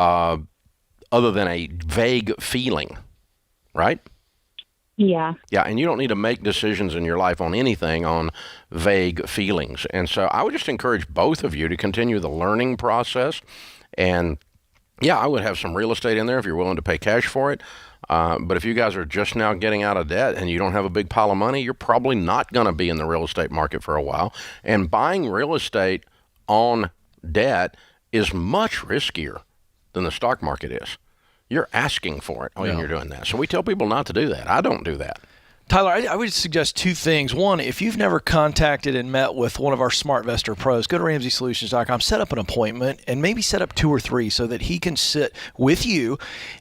other than a vague feeling, right? Yeah. Yeah, and you don't need to make decisions in your life on anything on vague feelings. And so I would just encourage both of you to continue the learning process. And yeah, I would have some real estate in there if you're willing to pay cash for it. But if you guys are just now getting out of debt and you don't have a big pile of money, you're probably not going to be in the real estate market for a while. And buying real estate on debt is much riskier than the stock market is. You're asking for it when you're doing that. So we tell people not to do that. I don't do that. Tyler, I would suggest two things. One, if you've never contacted and met with one of our SmartVestor pros, go to RamseySolutions.com, set up an appointment, and maybe set up 2 or 3 so that he can sit with you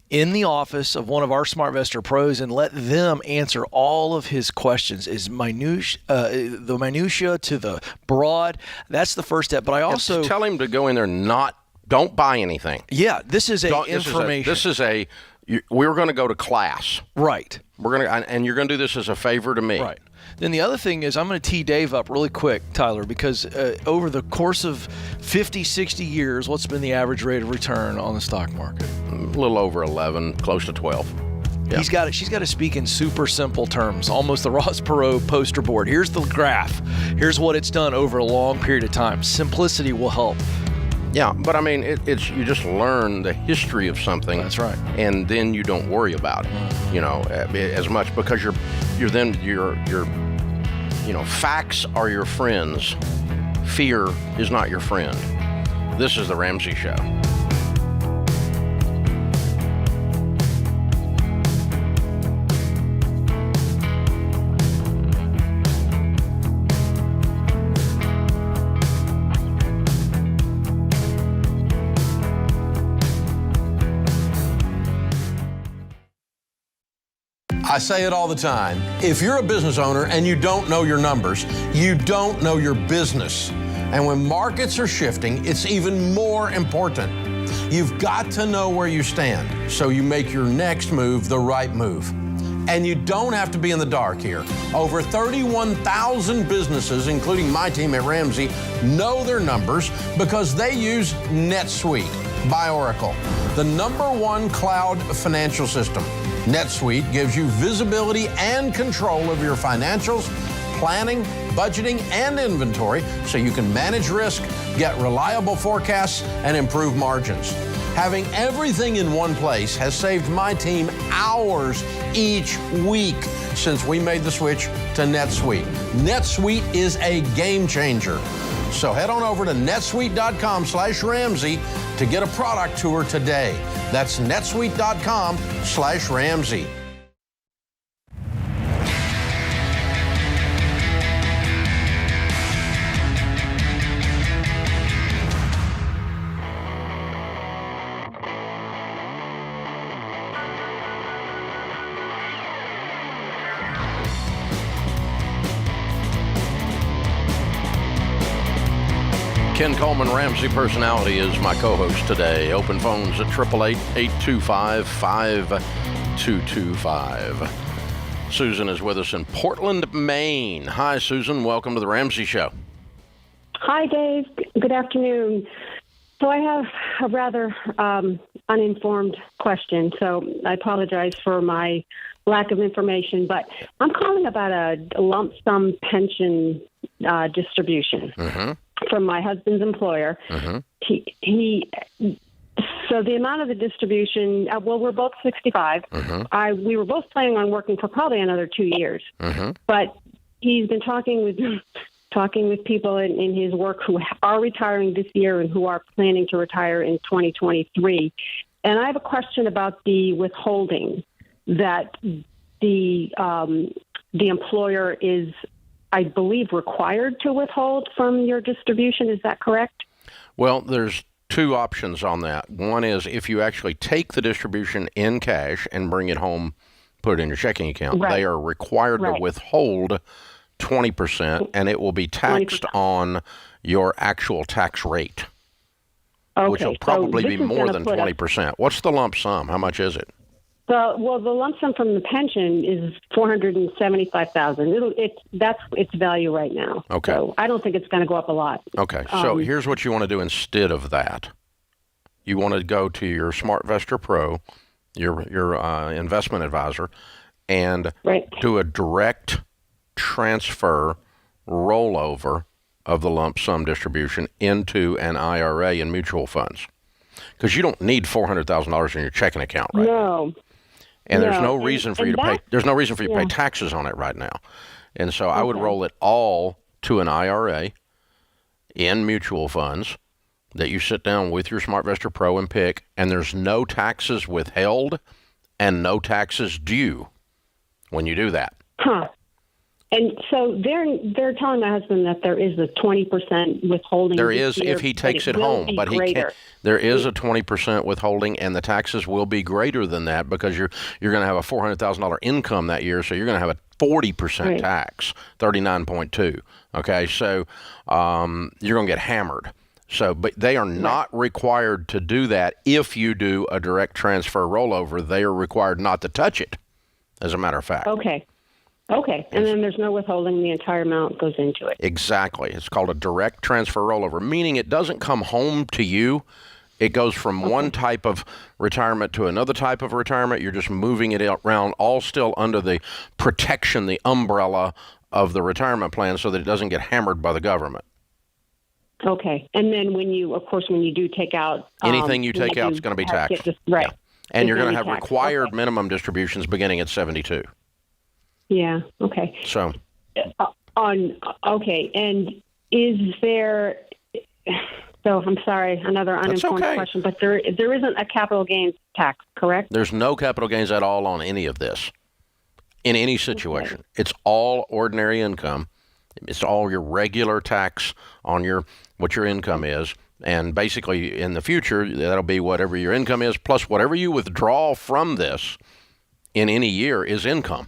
in the office of one of our SmartVestor pros and let them answer all of his questions. The minutia to the broad. That's the first step. But I also tell him to go in there. Don't buy anything. Yeah, this is information. We're going to go to class. Right. And you're going to do this as a favor to me. Right. Then the other thing is I'm going to tee Dave up really quick, Tyler, because over the course of 50, 60 years, what's been the average rate of return on the stock market? A little over 11, close to 12. Yeah. She's got to speak in super simple terms, almost the Ross Perot poster board. Here's the graph. Here's what it's done over a long period of time. Simplicity will help. Yeah, but I mean, it's you just learn the history of something. That's right. And then you don't worry about it, as much because facts are your friends. Fear is not your friend. This is the Ramsey Show. I say it all the time. If you're a business owner and you don't know your numbers, you don't know your business. And when markets are shifting, it's even more important. You've got to know where you stand so you make your next move the right move. And you don't have to be in the dark here. Over 31,000 businesses, including my team at Ramsey, know their numbers because they use NetSuite by Oracle, the #1 cloud financial system. NetSuite gives you visibility and control of your financials, planning, budgeting, and inventory so you can manage risk, get reliable forecasts, and improve margins. Having everything in one place has saved my team hours each week since we made the switch to NetSuite. NetSuite is a game changer. So head on over to netsuite.com/Ramsey to get a product tour today. That's netsuite.com/Ramsey. Ken Coleman, Ramsey Personality, is my co-host today. Open phones at 888-825-5225. Susan is with us in Portland, Maine. Hi, Susan. Welcome to the Ramsey Show. Hi, Dave. Good afternoon. So I have a rather uninformed question, so I apologize for my lack of information, but I'm calling about a lump sum pension distribution. Mm-hmm. From my husband's employer. Mm-hmm. So the amount of the distribution, we're both 65. Mm-hmm. We were both planning on working for probably another 2 years. Mm-hmm. But he's been talking with people in his work who are retiring this year and who are planning to retire in 2023. And I have a question about the withholding that the employer is, I believe, required to withhold from your distribution. Is that correct? Well, there's 2 options on that. One is if you actually take the distribution in cash and bring it home, put it in your checking account, right. They are required to withhold 20%, and it will be taxed 20%. On your actual tax rate, which will probably be more than 20%. What's the lump sum? How much is it? Well, the lump sum from the pension is $475,000. That's its value right now. Okay. So I don't think it's going to go up a lot. Okay. So here's what you want to do instead of that. you want to go to your SmartVestor Pro, your investment advisor, and do a direct transfer rollover of the lump sum distribution into an IRA in mutual funds. Because you don't need $400,000 in your checking account right now. And there's no reason for you to pay. There's no reason for you to pay taxes on it right now. And so I would roll it all to an IRA in mutual funds that you sit down with your SmartVestor Pro and pick, and there's no taxes withheld and no taxes due when you do that. And so they're telling my husband that there is a 20% withholding. There is if he takes it home, but he can't. There is a 20% withholding, and the taxes will be greater than that because you're going to have a $400,000 income that year, so you're going to have a 40% tax, 39.2. Okay, so you're going to get hammered. So, but they are not required to do that. If you do a direct transfer rollover, they are required not to touch it. As a matter of fact. Okay, and then there's no withholding. The entire amount goes into it. Exactly. It's called a direct transfer rollover, meaning it doesn't come home to you. It goes from one type of retirement to another type of retirement. You're just moving it around, all still under the protection, the umbrella of the retirement plan so that it doesn't get hammered by the government. Okay. And then when you do take out... anything you take out is going to be taxed. Right. Yeah. And you're going to have required minimum distributions beginning at 72. Yeah. Okay. So, okay. And is there? So I'm sorry, another uninformed question, but there isn't a capital gains tax, correct? There's no capital gains at all on any of this, in any situation. It's all ordinary income. It's all your regular tax on what your income is. And basically, in the future, that'll be whatever your income is, plus whatever you withdraw from this in any year is income.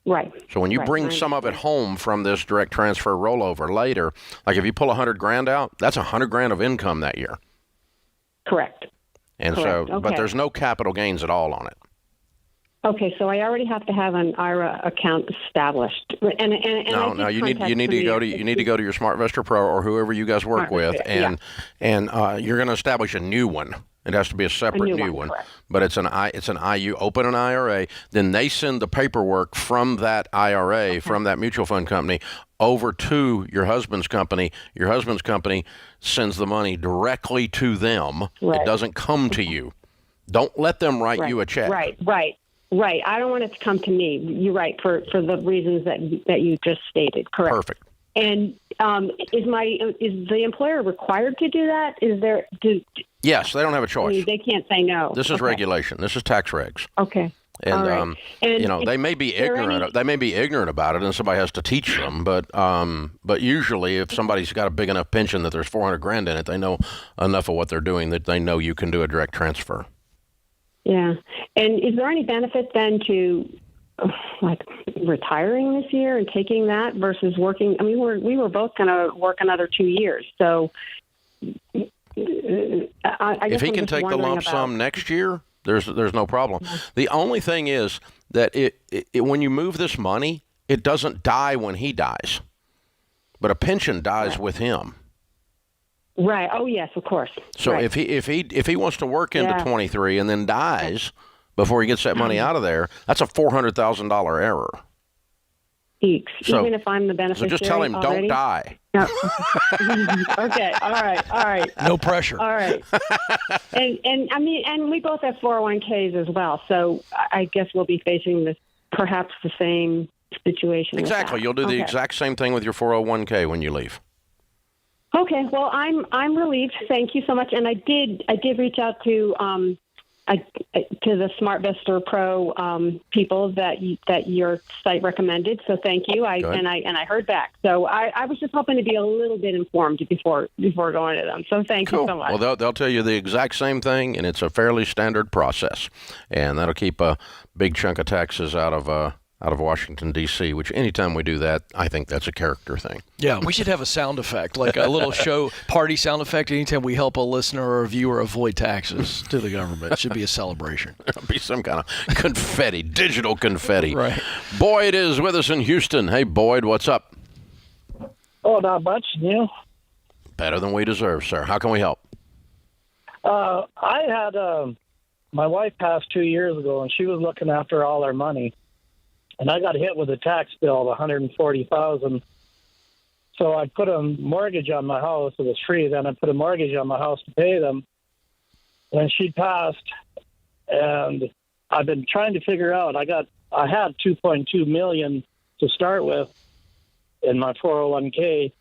Right. So when you bring some of it home from this direct transfer rollover later, like if you pull $100,000 out, that's $100,000 of income that year. Correct. And but there's no capital gains at all on it. Okay, so I already have to have an IRA account established. No, you need to go to your SmartVestor Pro or whoever you guys work with, and you're going to establish a new one. It has to be a separate new one. But it's you open an IRA, then they send the paperwork from that IRA, from that mutual fund company, over to your husband's company. Your husband's company sends the money directly to them. It doesn't come to you. Don't let them write you a check. Right. I don't want it to come to me. You're right, for the reasons that you just stated. Correct. Perfect. And is the employer required to do that? Yes, they don't have a choice. I mean, they can't say no. This is regulation. This is tax regs. Okay. And, they may be ignorant. They may be ignorant about it, and somebody has to teach them. But usually, if somebody's got a big enough pension that there's $400,000 in it, they know enough of what they're doing that they know you can do a direct transfer. Yeah. And is there any benefit then to retiring this year and taking that versus working? I mean, we were both going to work another 2 years, so. If he can take the lump sum next year, there's no problem. Yeah. The only thing is that when you move this money, it doesn't die when he dies, but a pension dies with him. Right. Oh yes, of course. So if he wants to work into 23 and then dies before he gets that money out of there, that's a $400,000 error. Even if I'm the beneficiary. So just tell him, already? Don't die. No. Okay. All right. No pressure. All right. And I mean, and we both have 401ks as well. So I guess we'll be facing perhaps the same situation. Exactly. You'll do the exact same thing with your 401k when you leave. Okay. Well, I'm relieved. Thank you so much. And I did reach out to the SmartVestor Pro people that your site recommended. So thank you. I heard back. So I was just hoping to be a little bit informed before going to them. So thank you so much. Well, they'll tell you the exact same thing, and it's a fairly standard process, and that'll keep a big chunk of taxes out of Washington, D.C., which anytime we do that, I think that's a character thing. Yeah, we should have a sound effect, like a little show party sound effect anytime we help a listener or a viewer avoid taxes to the government. It should be a celebration. It'll be some kind of confetti, digital confetti. Right. Boyd is with us in Houston. Hey, Boyd, what's up? Oh, not much, you know. Better than we deserve, sir. How can we help? I had my wife passed 2 years ago, and she was looking after all our money, and I got hit with a tax bill of $140,000. So I put a mortgage on my house. It was free. Then I put a mortgage on my house to pay them. When she passed, and I've been trying to figure out. I had $2.2 million to start with in my 401k,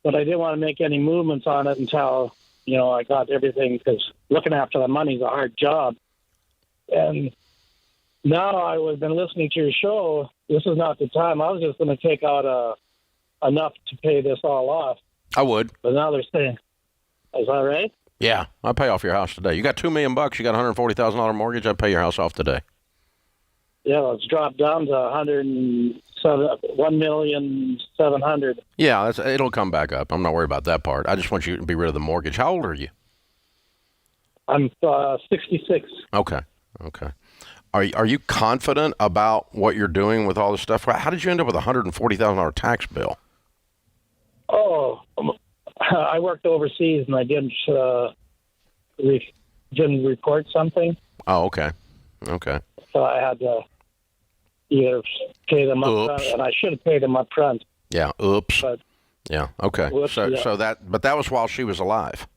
but I didn't want to make any movements on it until I got everything, because looking after the money is a hard job. And now I've been listening to your show. This is not the time. I was just going to take out enough to pay this all off. I would. But now they're saying, is that right? Yeah, I'll pay off your house today. You got $2 million, you got $140,000 mortgage, I'd pay your house off today. Yeah, well, it's dropped down to $1,700,000. Yeah, it'll come back up. I'm not worried about that part. I just want you to be rid of the mortgage. How old are you? I'm 66. Okay. Are you confident about what you're doing with all this stuff? How did you end up with a $140,000 tax bill? Oh, I worked overseas and I didn't report something. Oh, okay. So I had to either pay them up front, and I should have paid them up front. Yeah. Oops. But, yeah. Okay. So that was while she was alive.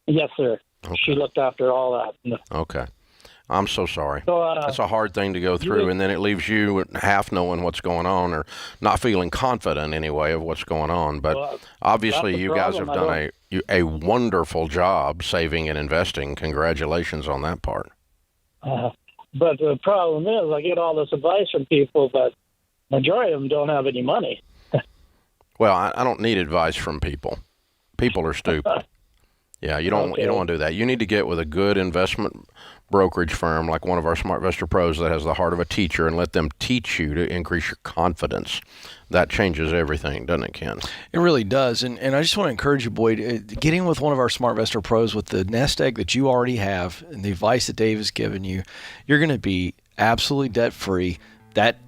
Yes, sir. Okay. She looked after all that. Okay. I'm so sorry. So, that's a hard thing to go through, and then it leaves you half knowing what's going on, or not feeling confident anyway of what's going on. But obviously, you guys have done a wonderful job saving and investing. Congratulations on that part. But the problem is, I get all this advice from people, but majority of them don't have any money. Well, I don't need advice from people. People are stupid. Yeah, you don't want to do that. You need to get with a good investment brokerage firm like one of our SmartVestor Pros that has the heart of a teacher, and let them teach you to increase your confidence. That changes everything, doesn't it, Ken? It really does. And I just want to encourage you, Boyd, getting with one of our SmartVestor Pros with the nest egg that you already have and the advice that Dave has given you, you're going to be absolutely debt-free. That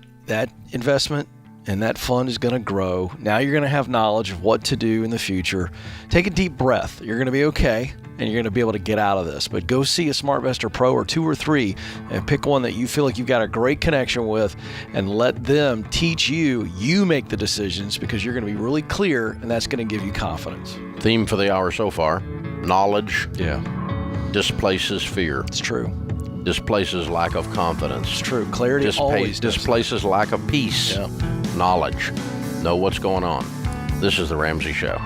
investment and that fund is going to grow. Now you're going to have knowledge of what to do in the future. Take a deep breath. You're going to be okay, and you're going to be able to get out of this. But go see a SmartVestor Pro or 2 or 3 and pick one that you feel like you've got a great connection with, and let them teach you. You make the decisions, because you're going to be really clear, and that's going to give you confidence. Theme for the hour so far: knowledge displaces fear. It's true. Displaces lack of confidence. It's true. Clarity always displaces lack of peace. Yeah. Knowledge. Know what's going on. This is the Ramsey Show.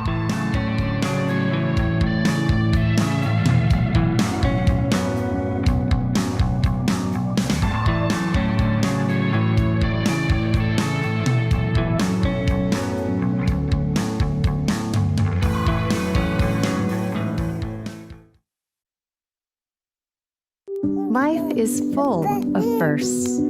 Life is full of firsts.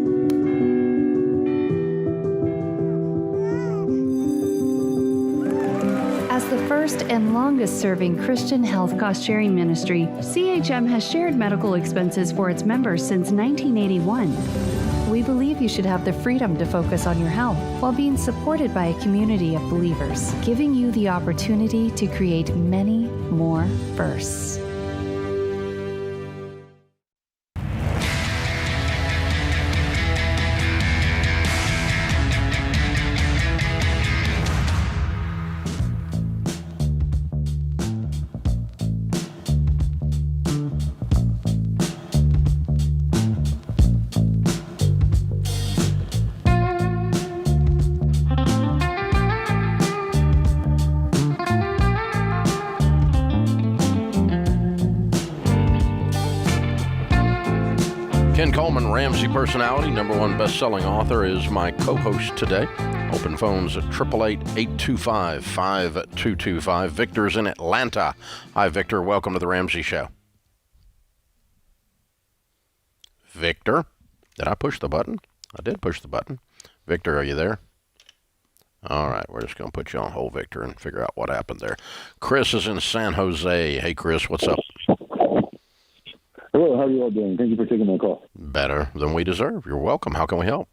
As the first and longest-serving Christian health cost-sharing ministry, CHM has shared medical expenses for its members since 1981. We believe you should have the freedom to focus on your health while being supported by a community of believers, giving you the opportunity to create many more firsts. Ken Coleman, Ramsey personality, #1 best-selling author, is my co-host today. Open phones at 888-825-5225. Victor's in Atlanta. Hi, Victor. Welcome to the Ramsey Show. Victor, did I push the button? I did push the button. Victor, are you there? All right, we're just going to put you on hold, Victor, and figure out what happened there. Chris is in San Jose. Hey, Chris, what's up? Hello, how are you all doing? Thank you for taking my call. Better than we deserve. You're welcome. How can we help?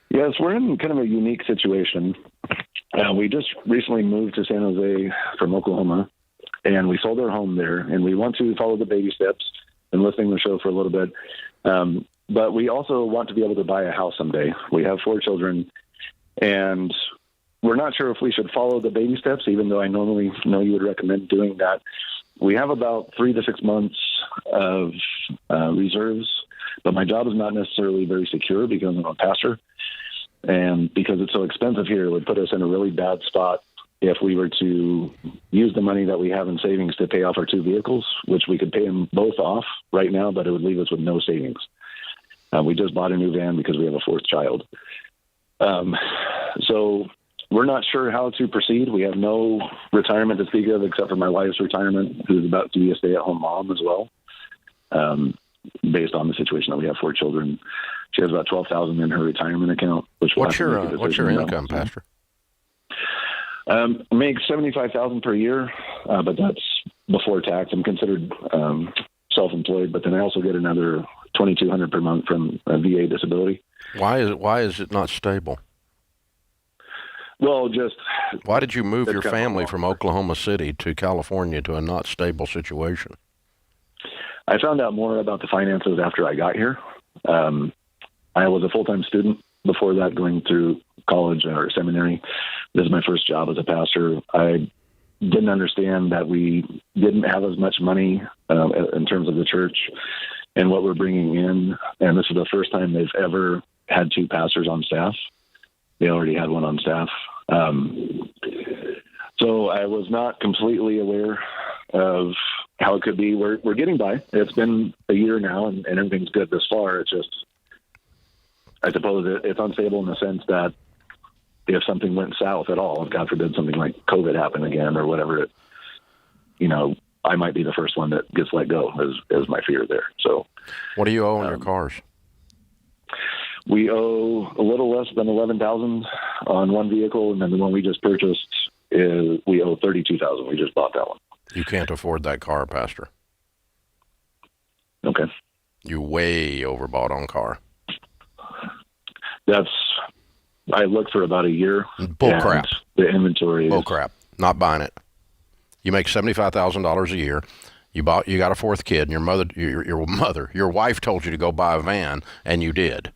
Yes, we're in kind of a unique situation. We just recently moved to San Jose from Oklahoma, and we sold our home there, and we want to follow the baby steps and listening to the show for a little bit. But we also want to be able to buy a house someday. We have 4 children, and we're not sure if we should follow the baby steps, even though I normally know you would recommend doing that. We have about 3 to 6 months of reserves, but my job is not necessarily very secure because I'm a pastor. And because it's so expensive here, it would put us in a really bad spot if we were to use the money that we have in savings to pay off our 2 vehicles, which we could pay them both off right now, but it would leave us with no savings. We just bought a new van because we have a 4th child. So we're not sure how to proceed. We have no retirement to speak of except for my wife's retirement, who's about to be a stay-at-home mom as well. Based on the situation that we have 4 children, she has about $12,000 in her retirement account. Which what's your income, Pastor? Make $75,000 per year, but that's before tax. I'm considered self-employed, but then I also get another $2,200 per month from VA disability. Why is it not stable? Well, just why did you move your family from Oklahoma City to California to a not stable situation? I found out more about the finances after I got here. I was a full-time student before that, going through college or seminary. This is my first job as a pastor. I didn't understand that we didn't have as much money in terms of the church and what we're bringing in. And this is the first time they've ever had 2 pastors on staff. They already had 1 on staff. So I was not completely aware of how it could be. We're getting by. It's been a year now, and everything's good this far. It's just, I suppose it's unstable in the sense that if something went south at all, if God forbid something like COVID happened again or whatever, I might be the first one that gets let go is my fear there. So what do you owe on your cars? We owe a little less than $11,000 on 1 vehicle, and then the one we just purchased we owe $32,000. We just bought that one. You can't afford that car, Pastor. Okay. You way overbought on car. I looked for about a year. Bull crap. The inventory is... Bull crap. Not buying it. You make $75,000 a year. You got a 4th kid, and your wife told you to go buy a van, and you did.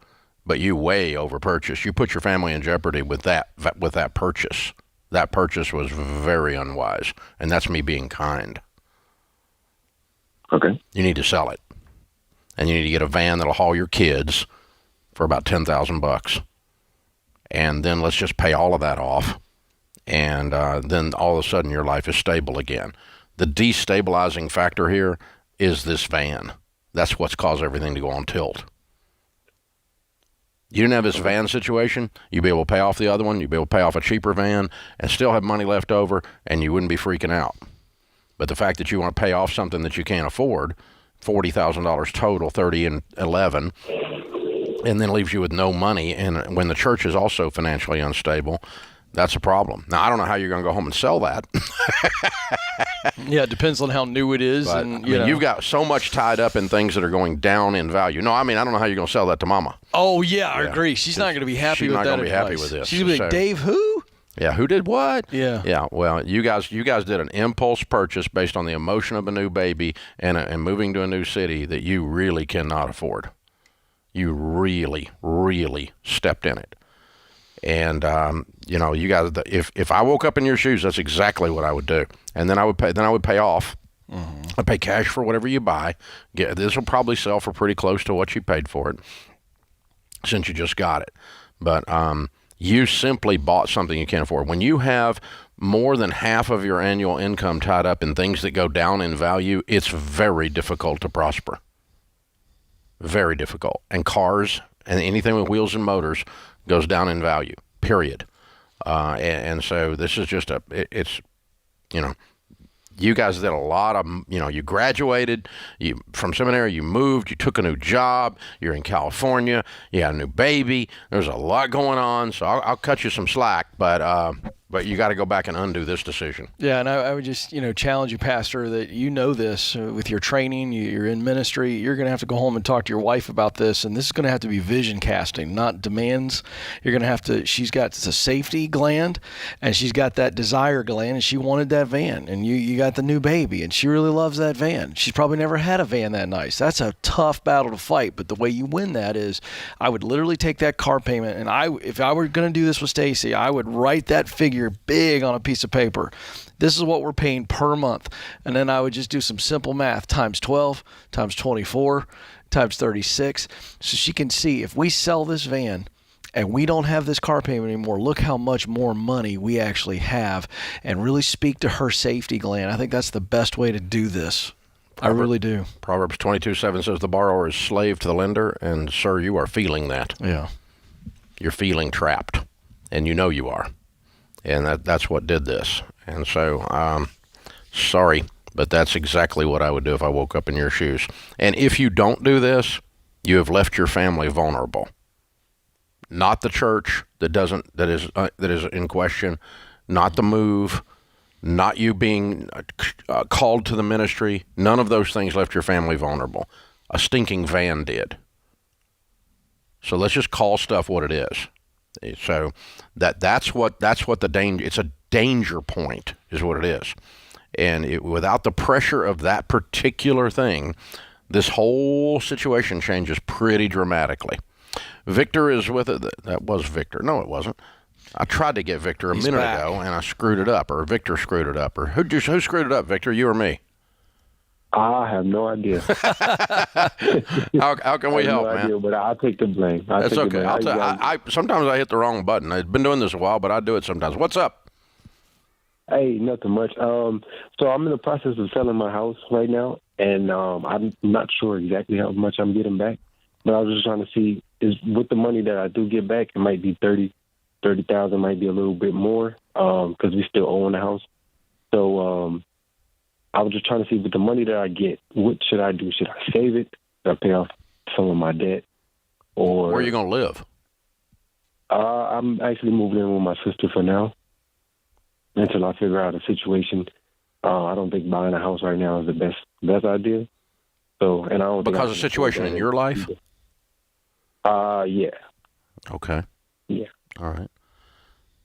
But you way overpurchased. You put your family in jeopardy with that purchase. That purchase was very unwise, and that's me being kind. Okay. You need to sell it, and you need to get a van that'll haul your kids for about $10,000, and then let's just pay all of that off, and then all of a sudden your life is stable again. The destabilizing factor here is this van. That's what's caused everything to go on tilt. You didn't have this van situation, you'd be able to pay off the other one, you'd be able to pay off a cheaper van and still have money left over, and you wouldn't be freaking out. But the fact that you want to pay off something that you can't afford, $40,000 total, 30 and 11, and then leaves you with no money, and when the church is also financially unstable, that's a problem. Now, I don't know how you're going to go home and sell that. Yeah, it depends on how new it is. But, and you've got so much tied up in things that are going down in value. No, I don't know how you're going to sell that to Mama. Oh, yeah, I agree. She's not going to be happy with that. She's not going to be happy with this. She's going to be like, Dave, who? Yeah, who did what? Yeah. Yeah, well, you guys did an impulse purchase based on the emotion of a new baby and moving to a new city that you really cannot afford. You really, really stepped in it. And, you guys, if I woke up in your shoes, that's exactly what I would do. And then I would pay off. Mm-hmm. I'd pay cash for whatever you buy. This will probably sell for pretty close to what you paid for it since you just got it. But you simply bought something you can't afford. When you have more than half of your annual income tied up in things that go down in value, it's very difficult to prosper. Very difficult. And cars and anything with wheels and motors goes down in value, period. And so this is just you guys did a lot of, you graduated from seminary, you moved, you took a new job, you're in California, you had a new baby, there's a lot going on, so I'll cut you some slack, but But you got to go back and undo this decision. Yeah, and I would just, challenge you, Pastor, that this with your training, you're in ministry, you're going to have to go home and talk to your wife about this, and this is going to have to be vision casting, not demands. You're going to have to, she's got the safety gland, and she's got that desire gland, and she wanted that van, and you got the new baby, and she really loves that van. She's probably never had a van that nice. That's a tough battle to fight, but the way you win that is I would literally take that car payment, and if I were going to do this with Stacy, I would write that figure big on a piece of paper. This is what we're paying per month. And then I would just do some simple math, times 12, times 24, times 36. So she can see if we sell this van and we don't have this car payment anymore, look how much more money we actually have, and really speak to her safety gland. I think that's the best way to do this. I really do. Proverbs 22:7 says the borrower is slave to the lender, and sir, you are feeling that. Yeah. You're feeling trapped, and you know you are. And that's what did this. And so, sorry, but that's exactly what I would do if I woke up in your shoes. And if you don't do this, you have left your family vulnerable. Not the church that is in question, not the move, not you being called to the ministry. None of those things left your family vulnerable. A stinking van did. So let's just call stuff what it is. So that's what the danger. It's a danger point, is what it is. And without the pressure of that particular thing, this whole situation changes pretty dramatically. Victor is with it. That was Victor. No, it wasn't. I tried to get Victor a minute ago, and I screwed it up, or Victor screwed it up, or who screwed it up, Victor? You or me? I have no idea. How can we help, man? But I'll take the blame. That's okay. Sometimes I hit the wrong button. I've been doing this a while, but I do it sometimes. What's up? Hey, nothing much. So I'm in the process of selling my house right now, and I'm not sure exactly how much I'm getting back. But I was just trying to see, is with the money that I do get back, it might be 30,000, might be a little bit more, because we still own the house. So I was just trying to see, with the money that I get, what should I do? Should I save it? Should I pay off some of my debt? Or where are you going to live? I'm actually moving in with my sister for now until I figure out a situation. I don't think buying a house right now is the best idea. So, and I don't because of the situation in your life. Yeah. Okay. Yeah. All right.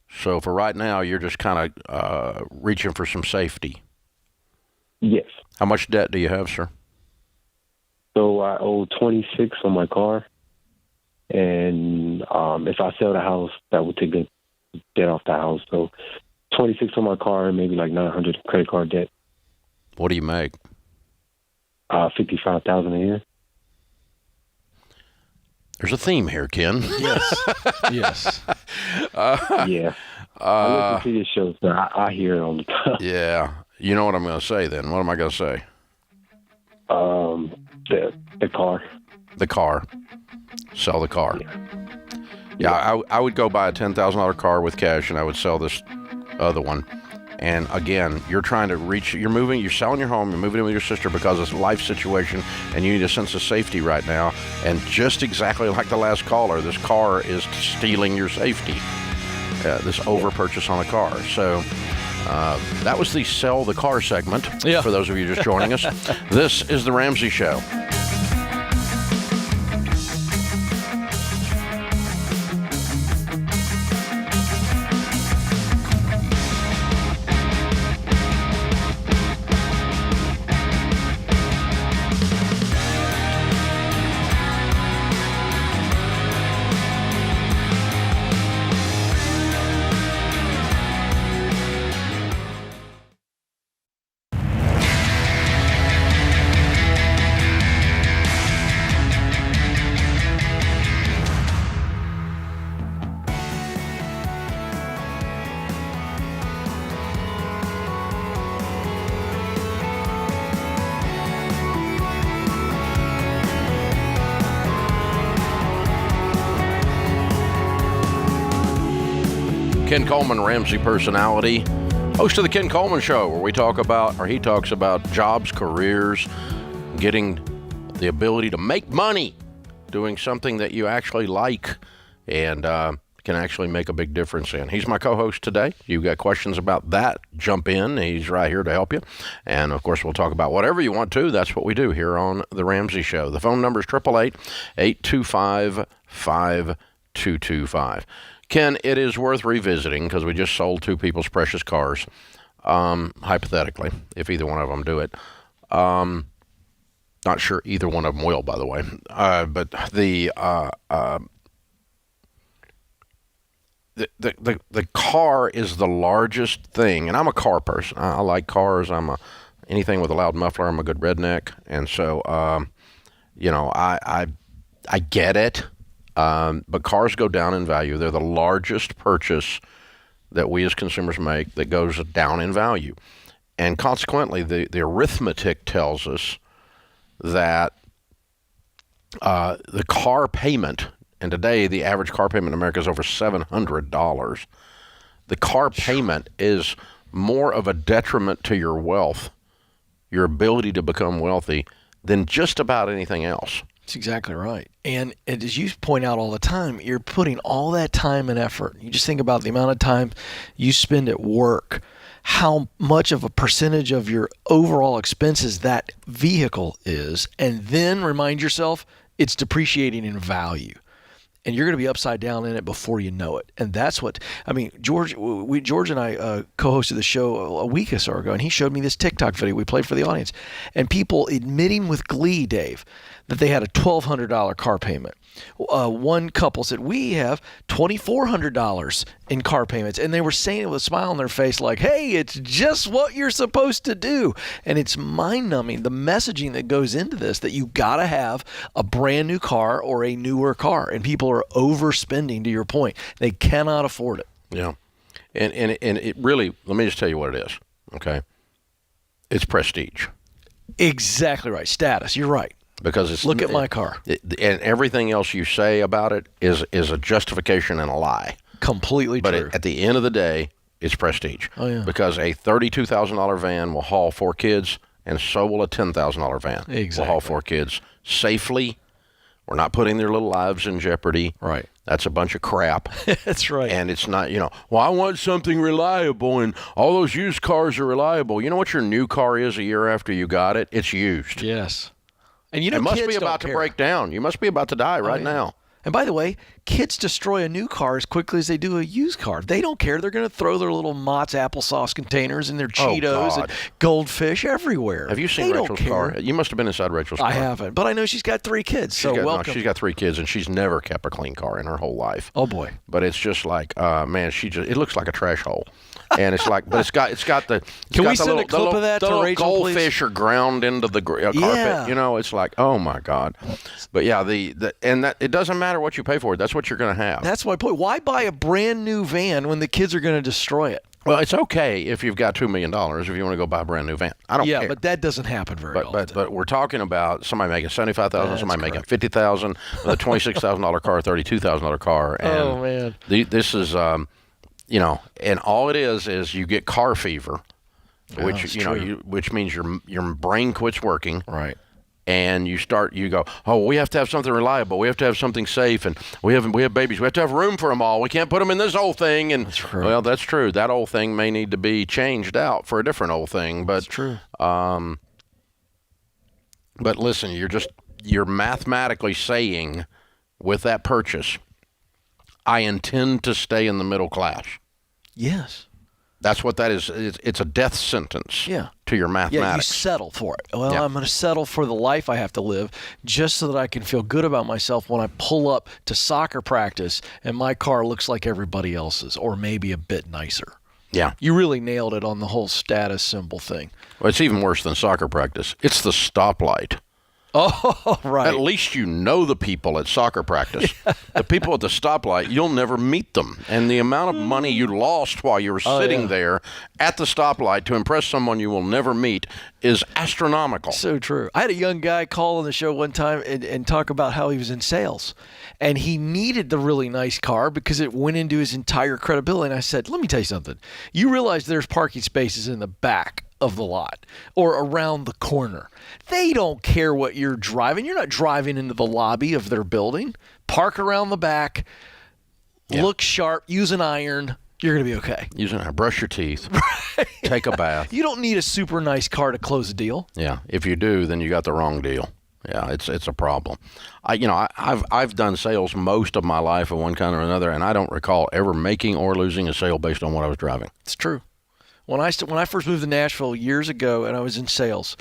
So for right now, you're just kind of reaching for some safety. Yes. How much debt do you have, sir? So I owe $26 on my car, and if I sell the house, that would take the debt off the house. So $26 on my car, and maybe like $900 credit card debt. What do you make? $55,000 a year. There's a theme here, Ken. Yes. Yes. Yeah. I listen to your show, so I hear it all the time. Yeah. You know what I'm going to say then. What am I going to say? The car. The car. Sell the car. Yeah, I would go buy a $10,000 car with cash, and I would sell this other one. And again, you're trying to you're selling your home, you're moving in with your sister because it's a life situation, and you need a sense of safety right now. And just exactly like the last caller, this car is stealing your safety. This over-purchase on a car. So that was the Sell the Car segment, for those of you just joining us. This is The Ramsey Show. Ken Coleman, Ramsey personality, host of the Ken Coleman Show, where he talks about jobs, careers, getting the ability to make money doing something that you actually like. And can actually make a big difference in. He's my co-host today. You've got questions about that, jump in. He's right here to help you. And, of course, we'll talk about whatever you want to. That's what we do here on The Ramsey Show. The phone number is 888-825-5225. Ken, it is worth revisiting because we just sold two people's precious cars, hypothetically, if either one of them do it. Not sure either one of them will, by the way. But the car is the largest thing, and I'm a car person. I like cars. Anything with a loud muffler. I'm a good redneck, and so I get it. But cars go down in value. They're the largest purchase that we as consumers make that goes down in value, and consequently, the arithmetic tells us that the car payment, and today the average car payment in America is over $700. The car payment is more of a detriment to your wealth, your ability to become wealthy, than just about anything else. That's exactly right. And as you point out all the time, you're putting all that time and effort. You just think about the amount of time you spend at work, how much of a percentage of your overall expenses that vehicle is, and then remind yourself it's depreciating in value. And you're going to be upside down in it before you know it. And that's what, George and I co-hosted the show a week or so ago, and he showed me this TikTok video we played for the audience. And people admitting with glee, Dave, that they had a $1,200 car payment. One couple said, we have $2,400 in car payments. And they were saying it with a smile on their face like, hey, it's just what you're supposed to do. And it's mind-numbing, the messaging that goes into this, that you got to have a brand new car or a newer car. And people are overspending, to your point. They cannot afford it. Yeah. And it really, let me just tell you what it is, okay? It's prestige. Exactly right. Status. You're right. Because it's look at my car, and everything else you say about it is a justification and a lie. Completely true. But at the end of the day, it's prestige. Oh yeah. Because a $32,000 van will haul 4 kids, and so will a $10,000 van. Exactly. Will haul 4 kids safely. We're not putting their little lives in jeopardy. Right. That's a bunch of crap. That's right. And it's not, well, I want something reliable, and all those used cars are reliable. You know what your new car is a year after you got it? It's used. Yes. And it must be about to break down. You must be about to die right now. And by the way, kids destroy a new car as quickly as they do a used car. They don't care. They're going to throw their little Mott's applesauce containers and their Cheetos and goldfish everywhere. Have you seen Rachel's car? You must have been inside Rachel's car. I haven't, but I know she's got 3 kids. Welcome. No, she's got 3 kids, and she's never kept a clean car in her whole life. Oh boy! But it's just like, man, it looks like a trash hole. And it's like, but it's got the. Can we send a clip of that to Rachel, please? Goldfish are ground into the carpet. Yeah. It's like, oh my God. But yeah, it doesn't matter what you pay for it. That's what you're going to have. That's my point. Why buy a brand new van when the kids are going to destroy it? Well, it's okay if you've got $2 million if you want to go buy a brand new van. I don't care. Yeah, but that doesn't happen very often. But we're talking about somebody making $75,000, somebody making $50,000, with a $26,000 car, $32,000 car. And oh man, this is and all it is you get car fever, which means your brain quits working. Right. And you go, oh, we have to have something reliable. We have to have something safe, and we have babies. We have to have room for them all. We can't put them in this old thing. And that's true. Well, that's true. That old thing may need to be changed out for a different old thing. But that's true. But listen, you're mathematically saying with that purchase, I intend to stay in the middle class. Yes. That's what that is. It's a death sentence to your mathematics. Yeah, you settle for it. Well, I'm going to settle for the life I have to live just so that I can feel good about myself when I pull up to soccer practice and my car looks like everybody else's or maybe a bit nicer. Yeah. You really nailed it on the whole status symbol thing. Well, it's even worse than soccer practice. It's the stoplight. Oh, right. At least you know the people at soccer practice. The people at the stoplight, you'll never meet them. And the amount of money you lost while you were sitting there at the stoplight to impress someone you will never meet is astronomical. So true. I had a young guy call on the show one time and talk about how he was in sales. And he needed the really nice car because it went into his entire credibility. And I said, let me tell you something. You realize there's parking spaces in the back of the lot or around the corner. They don't care what you're driving. You're not driving into the lobby of their building. Park around the back. look sharp, use an iron, you're going to be okay. Brush your teeth, take a bath. You don't need a super nice car to close a deal. Yeah, if you do, then you got the wrong deal. Yeah, it's a problem. I've done sales most of my life of one kind or another, and I don't recall ever making or losing a sale based on what I was driving. It's true. When I first moved to Nashville years ago, and I was in sales,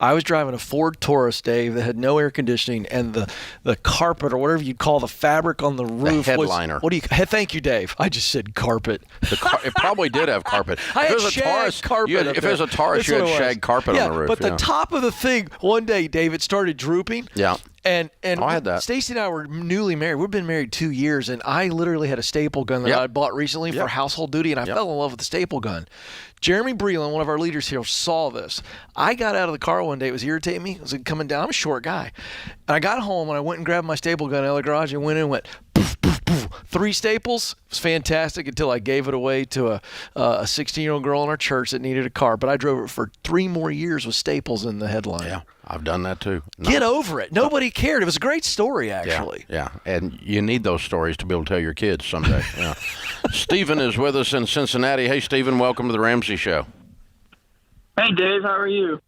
I was driving a Ford Taurus, Dave, that had no air conditioning, and the carpet, or whatever you'd call the fabric on the roof, the headliner. Thank you, Dave. I just said carpet. It probably did have carpet. I had shag carpet. If it was a Taurus, you had shag carpet on the roof. But the top of the thing, one day, Dave, it started drooping. Yeah. And I had that. Stacy and I were newly married. We've been married 2 years, and I literally had a staple gun that I bought recently for household duty, and I fell in love with the staple gun. Jeremy Breland, one of our leaders here, saw this. I got out of the car one day. It was irritating me. It was coming down. I'm a short guy. And I got home, and I went and grabbed my staple gun out of the garage and went in and went, poof, poof, poof. 3 staples. It was fantastic until I gave it away to a 16-year-old girl in our church that needed a car. But I drove it for 3 more years with staples in the headliner. Yeah, I've done that too. Get over it. Nobody cared. It was a great story, actually. Yeah, and you need those stories to be able to tell your kids someday. Yeah. Stephen is with us in Cincinnati. Hey, Stephen, welcome to the Ramsey Show. Hey, Dave, how are you?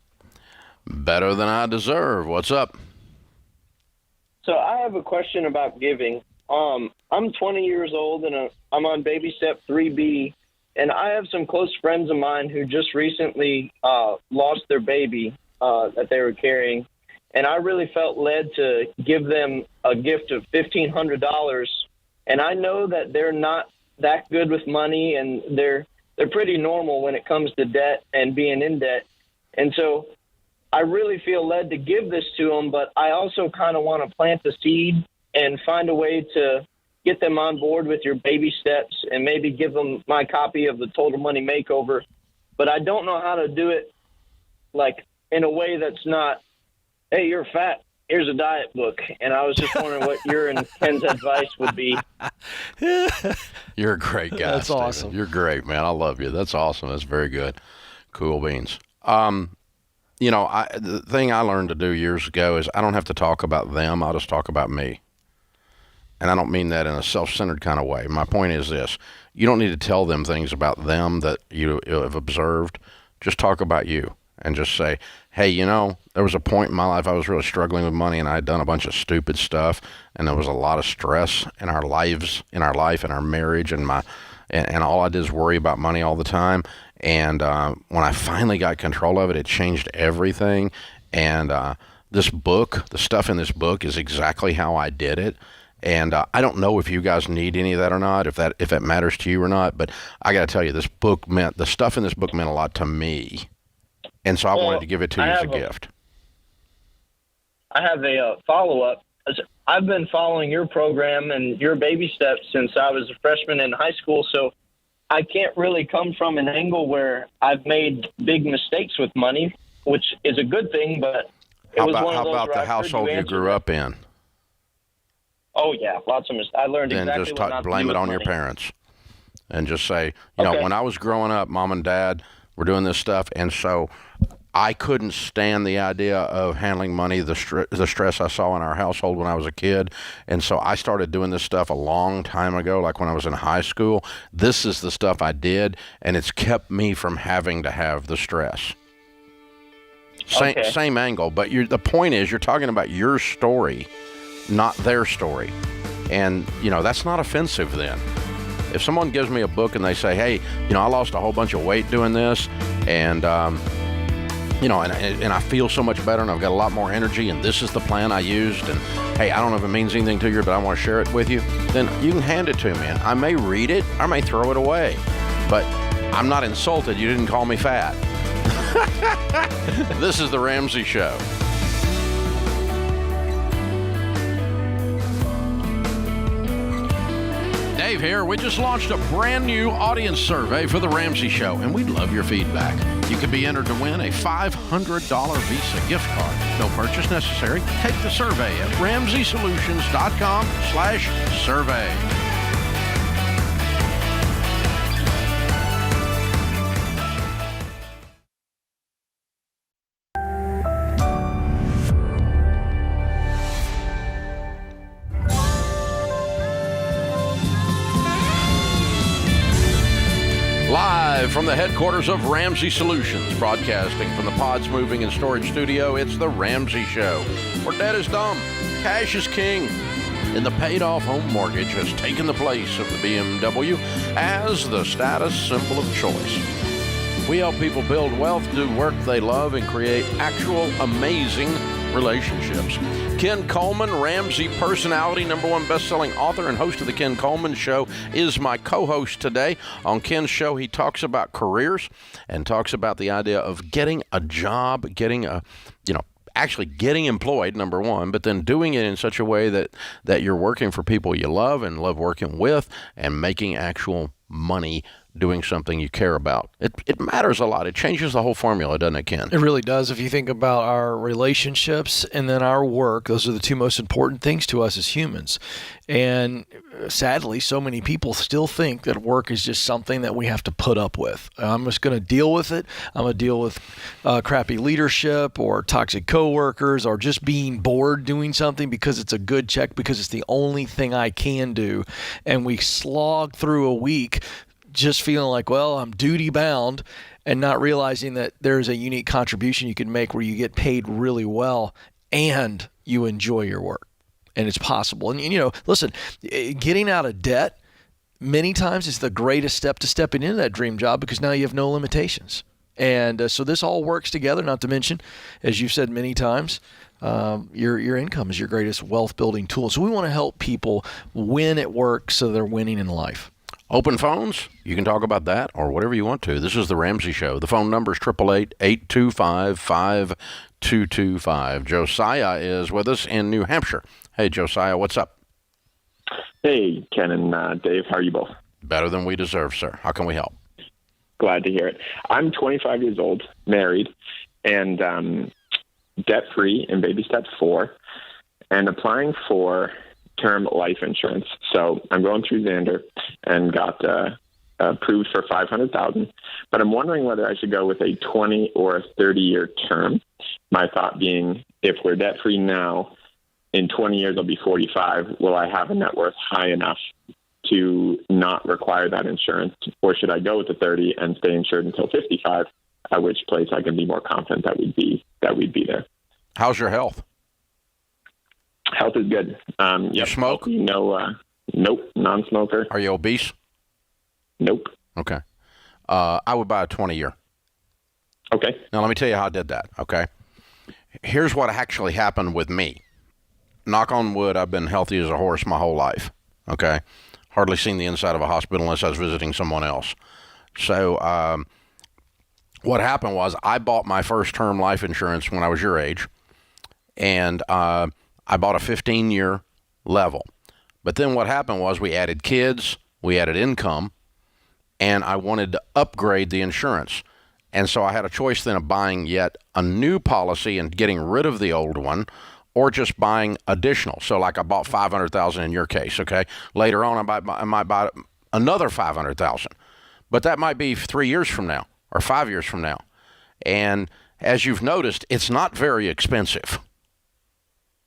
Better than I deserve. What's up? So I have a question about giving. I'm 20 years old, and I'm on baby step 3B, and I have some close friends of mine who just recently lost their baby that they were carrying, and I really felt led to give them a gift of $1,500, and I know that they're not that good with money, and they're pretty normal when it comes to debt and being in debt, and so I really feel led to give this to them, but I also kind of want to plant the seed and find a way to get them on board with your baby steps and maybe give them my copy of the Total Money Makeover. But I don't know how to do it like in a way that's not, hey, you're fat, here's a diet book. And I was just wondering what your and Ken's advice would be. You're a great guy. That's Steven. awesome. You're great, man. I love you. That's awesome. That's very good. Cool beans. The thing I learned to do years ago is I don't have to talk about them. I'll just talk about me. And I don't mean that in a self-centered kind of way. My point is this. You don't need to tell them things about them that you have observed. Just talk about you and just say, hey, there was a point in my life I was really struggling with money, and I had done a bunch of stupid stuff, and there was a lot of stress in our life, in our marriage, and all I did is worry about money all the time. And when I finally got control of it, it changed everything. And this book, the stuff in this book is exactly how I did it. And I don't know if you guys need any of that or not, if that matters to you or not. But I got to tell you, the stuff in this book meant a lot to me. And so I wanted to give it to you as a gift. I have a follow-up. I've been following your program and your baby steps since I was a freshman in high school. So I can't really come from an angle where I've made big mistakes with money, which is a good thing, but how about the household you grew up in? Oh, yeah, lots of mistakes. I learned then exactly just what not to blame do it with on money. your parents and just say, when I was growing up, Mom and Dad were doing this stuff, and so I couldn't stand the idea of handling money, the stress I saw in our household when I was a kid. And so I started doing this stuff a long time ago, like when I was in high school. This is the stuff I did, and it's kept me from having to have the stress. Same angle, but the point is you're talking about your story, not their story. And, that's not offensive then. If someone gives me a book and they say, hey, I lost a whole bunch of weight doing this, and and I feel so much better, and I've got a lot more energy, and this is the plan I used, and hey, I don't know if it means anything to you, but I want to share it with you, then you can hand it to me. And I may read it, I may throw it away, but I'm not insulted. You didn't call me fat. This is the Ramsey Show. Dave here. We just launched a brand new audience survey for the Ramsey Show, and we'd love your feedback. You could be entered to win a $500 Visa gift card. No purchase necessary. Take the survey at RamseySolutions.com/survey. from the headquarters of Ramsey Solutions, broadcasting from the Pods Moving and Storage Studio, it's the Ramsey Show, where debt is dumb, cash is king, and the paid-off home mortgage has taken the place of the BMW as the status symbol of choice. We help people build wealth, do work they love, and create actual amazing relationships. Ken Coleman, Ramsey personality, #1 best-selling author and host of the Ken Coleman Show, is my co-host today. On Ken's show, he talks about careers and talks about the idea of getting a job, actually getting employed, #1, but then doing it in such a way that you're working for people you love and love working with and making actual money doing something you care about. It matters a lot. It changes the whole formula, doesn't it, Ken? It really does. If you think about our relationships and then our work, those are the two most important things to us as humans. And sadly, so many people still think that work is just something that we have to put up with. I'm just going to deal with it. I'm going to deal with crappy leadership or toxic coworkers or just being bored doing something because it's a good check, because it's the only thing I can do. And we slog through a week just feeling like, well, I'm duty bound, and not realizing that there's a unique contribution you can make where you get paid really well and you enjoy your work. And it's possible. And, listen, getting out of debt many times is the greatest step to stepping into that dream job, because now you have no limitations. And so this all works together, not to mention, as you've said many times, your income is your greatest wealth building tool. So we want to help people win at work so they're winning in life. Open phones, you can talk about that or whatever you want to. This is the Ramsey Show. The phone number is 888-825-5225. Josiah is with us in New Hampshire. Hey, Josiah, what's up? Hey, Ken and Dave. How are you both? Better than we deserve, sir. How can we help? Glad to hear it. I'm 25 years old, married, and debt-free in baby step 4, and applying for term life insurance. So I'm going through Xander and got approved for $500,000, but I'm wondering whether I should go with a 20 or a 30-year term. My thought being, if we're debt-free now, in 20 years I'll be 45. Will I have a net worth high enough to not require that insurance, or should I go with the 30 and stay insured until 55? At which place I can be more confident that we'd be there. How's your health? Health is good. You smoke? Nope, non-smoker. Are you obese? Nope. Okay. I would buy a 20-year. Okay. Now, let me tell you how I did that, okay? Here's what actually happened with me. Knock on wood, I've been healthy as a horse my whole life, okay? Hardly seen the inside of a hospital unless I was visiting someone else. So what happened was I bought my first term life insurance when I was your age, and I bought a 15-year level. But then what happened was we added kids, we added income, and I wanted to upgrade the insurance. And so I had a choice then of buying yet a new policy and getting rid of the old one, or just buying additional. So like I bought $500,000 in your case, okay? Later on, I might buy another $500,000. But that might be 3 years from now or 5 years from now. And as you've noticed, it's not very expensive.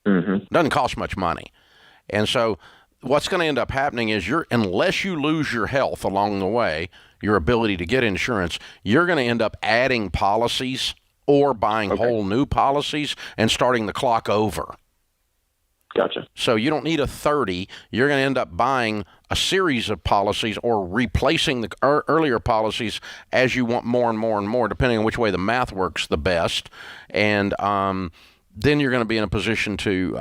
Mm-hmm. Doesn't cost much money. And so what's going to end up happening is unless you lose your health along the way, your ability to get insurance, you're going to end up adding policies or buying whole new policies and starting the clock over. Gotcha. So you don't need a 30. You're going to end up buying a series of policies or replacing the earlier policies as you want more and more and more, depending on which way the math works the best. And then you're going to be in a position to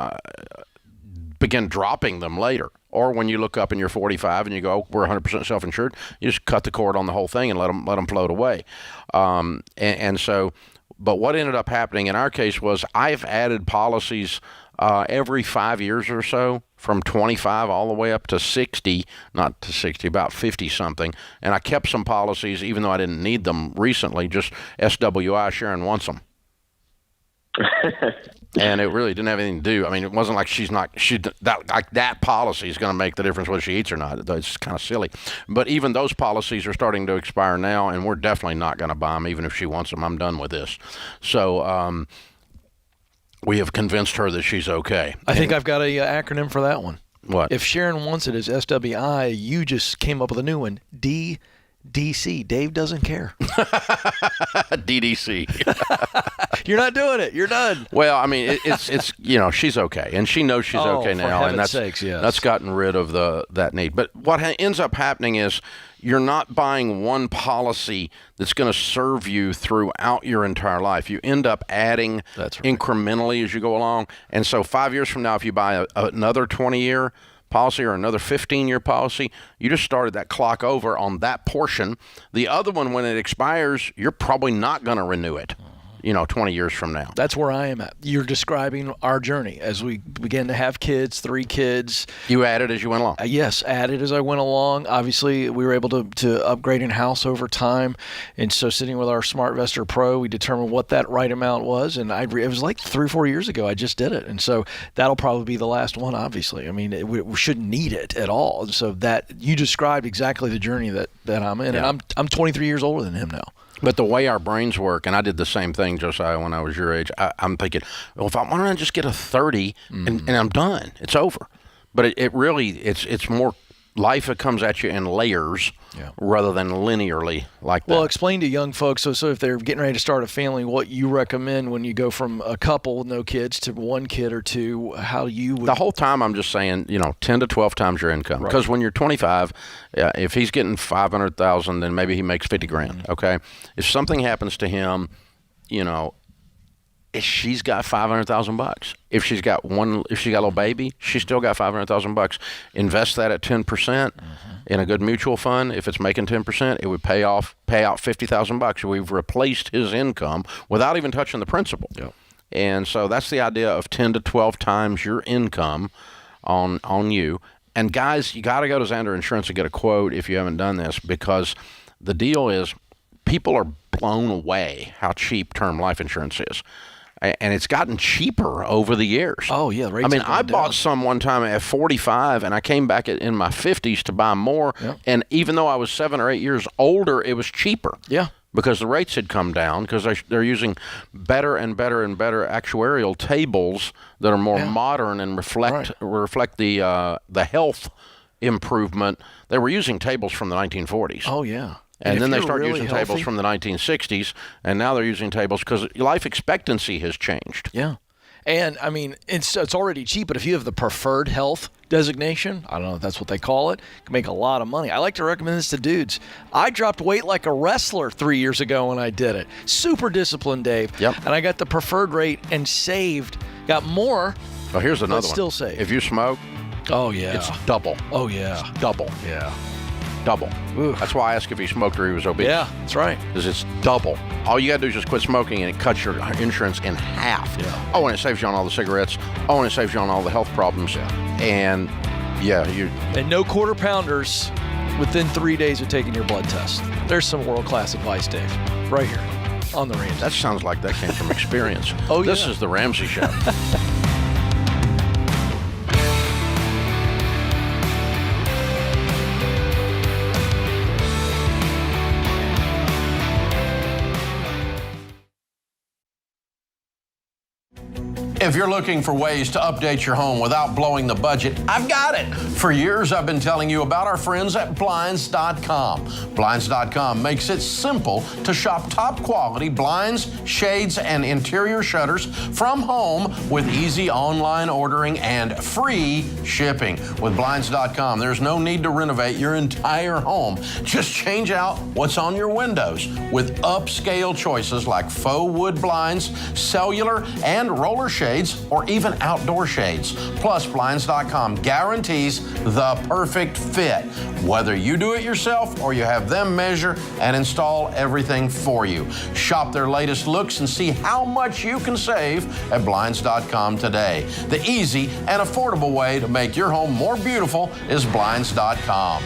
begin dropping them later. Or when you look up and you're 45 and you go, we're 100% self-insured, you just cut the cord on the whole thing and let them float away. And so, but what ended up happening in our case was I've added policies every 5 years or so, from 25 all the way up to 60, not to 60, about 50 something. And I kept some policies, even though I didn't need them recently, just SWI, Sharon wants them. And it really didn't have anything to do. I mean, it wasn't like that policy is going to make the difference whether she eats or not. It's kind of silly. But even those policies are starting to expire now, and we're definitely not going to buy them, even if she wants them. I'm done with this. So we have convinced her that she's okay. I think I've got a acronym for that one. What? If Sharon wants it as SWI, you just came up with a new one. DDI. DC. Dave doesn't care. DDC. You're not doing it. You're done. Well, I mean, it's she's okay, and she knows she's okay for now, and heaven's sakes, yes. that's gotten rid of that need. But what ends up happening is you're not buying one policy that's going to serve you throughout your entire life. You end up adding incrementally as you go along, and so 5 years from now, if you buy another 20-year policy or another 15-year policy, you just started that clock over on that portion. The other one, when it expires, you're probably not going to renew it, 20 years from now. That's where I am at. You're describing our journey as we began to have kids, 3 kids. You added as you went along? Yes, added as I went along. Obviously, we were able to upgrade in-house over time. And so sitting with our SmartVestor Pro, we determined what that right amount was. And it was like 3 or 4 years ago I just did it. And so that'll probably be the last one, obviously. I mean, we shouldn't need it at all. And so that you described exactly the journey that I'm in. Yeah. And I'm 23 years older than him now. But the way our brains work, and I did the same thing, Josiah, when I was your age, I'm thinking, well, if I want to just get a 30 and I'm done, it's over. But it really, it's more life that comes at you in layers rather than linearly like that. Well, explain to young folks, so if they're getting ready to start a family, what you recommend when you go from a couple with no kids to 1 kid or 2, how you would... The whole time I'm just saying, 10 to 12 times your income. Because when you're 25, if he's getting $500,000, then maybe he makes $50,000, okay? If something happens to him, if she's got $500,000. If she got a little baby, she's still got $500,000. Invest that at 10% in a good mutual fund. If it's making 10%, it would pay out $50,000. We've replaced his income without even touching the principal. Yep. And so that's the idea of 10 to 12 times your income on you. And guys, you got to go to Xander Insurance and get a quote if you haven't done this, because the deal is people are blown away how cheap term life insurance is. And it's gotten cheaper over the years. Oh, yeah. I bought some one time at 45, and I came back in my 50s to buy more. Yep. And even though I was 7 or 8 years older, it was cheaper. Yeah. Because the rates had come down, because they're using better and better and better actuarial tables that are more modern and reflect the health improvement. They were using tables from the 1940s. Oh, yeah. And then they started using tables from the 1960s, and now they're using tables because life expectancy has changed. Yeah. And, I mean, it's already cheap, but if you have the preferred health designation, I don't know if that's what they call it, you can make a lot of money. I like to recommend this to dudes. I dropped weight like a wrestler 3 years ago when I did it. Super disciplined, Dave. Yep. And I got the preferred rate and got more. Oh, here's another one. Still saved. If you smoke, oh, yeah, it's double. Oh, yeah. It's double. Yeah. Double. Ooh. That's why I asked if he smoked or he was obese. Yeah, that's right. Because it's double. All you got to do is just quit smoking, and it cuts your insurance in half. Yeah. Oh, and it saves you on all the cigarettes. Oh, and it saves you on all the health problems. Yeah. And, And no quarter pounders within 3 days of taking your blood test. There's some world-class advice, Dave, right here on the Ramsey. That sounds like that came from experience. Oh, yeah. This is the Ramsey Show. If you're looking for ways to update your home without blowing the budget, I've got it. For years, I've been telling you about our friends at Blinds.com. Blinds.com makes it simple to shop top quality blinds, shades, and interior shutters from home with easy online ordering and free shipping. With Blinds.com, there's no need to renovate your entire home. Just change out what's on your windows with upscale choices like faux wood blinds, cellular, and roller shades, or even outdoor shades. Plus, Blinds.com guarantees the perfect fit, whether you do it yourself or you have them measure and install everything for you. Shop their latest looks and see how much you can save at Blinds.com today. The easy and affordable way to make your home more beautiful is Blinds.com.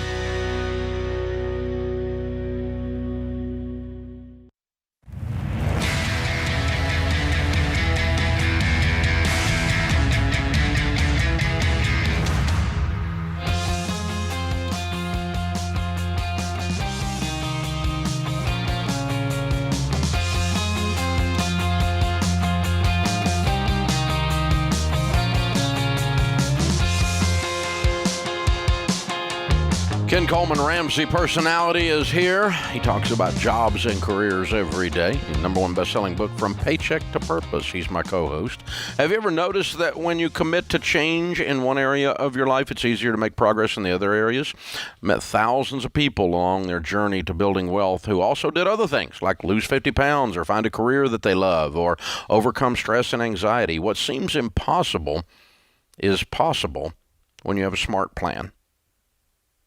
Ken Coleman, Ramsey personality, is here. He talks about jobs and careers every day. His #1 best-selling book, From Paycheck to Purpose. He's my co-host. Have you ever noticed that when you commit to change in one area of your life, it's easier to make progress in the other areas? Met thousands of people along their journey to building wealth who also did other things, like lose 50 pounds or find a career that they love or overcome stress and anxiety. What seems impossible is possible when you have a SMART plan.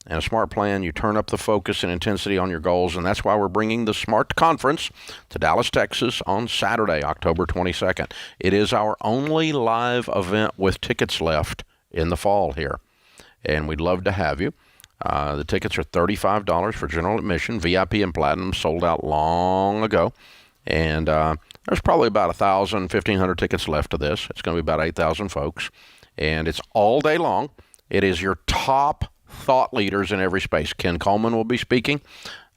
And a SMART plan, you turn up the focus and intensity on your goals, and that's why we're bringing the SMART Conference to Dallas, Texas on Saturday, October 22nd. It is our only live event with tickets left in the fall here, and we'd love to have you. The tickets are $35 for general admission. VIP and Platinum sold out long ago, and there's probably about 1,000, 1,500 tickets left to this. It's going to be about 8,000 folks, and it's all day long. It is your top thought leaders in every space. Ken Coleman will be speaking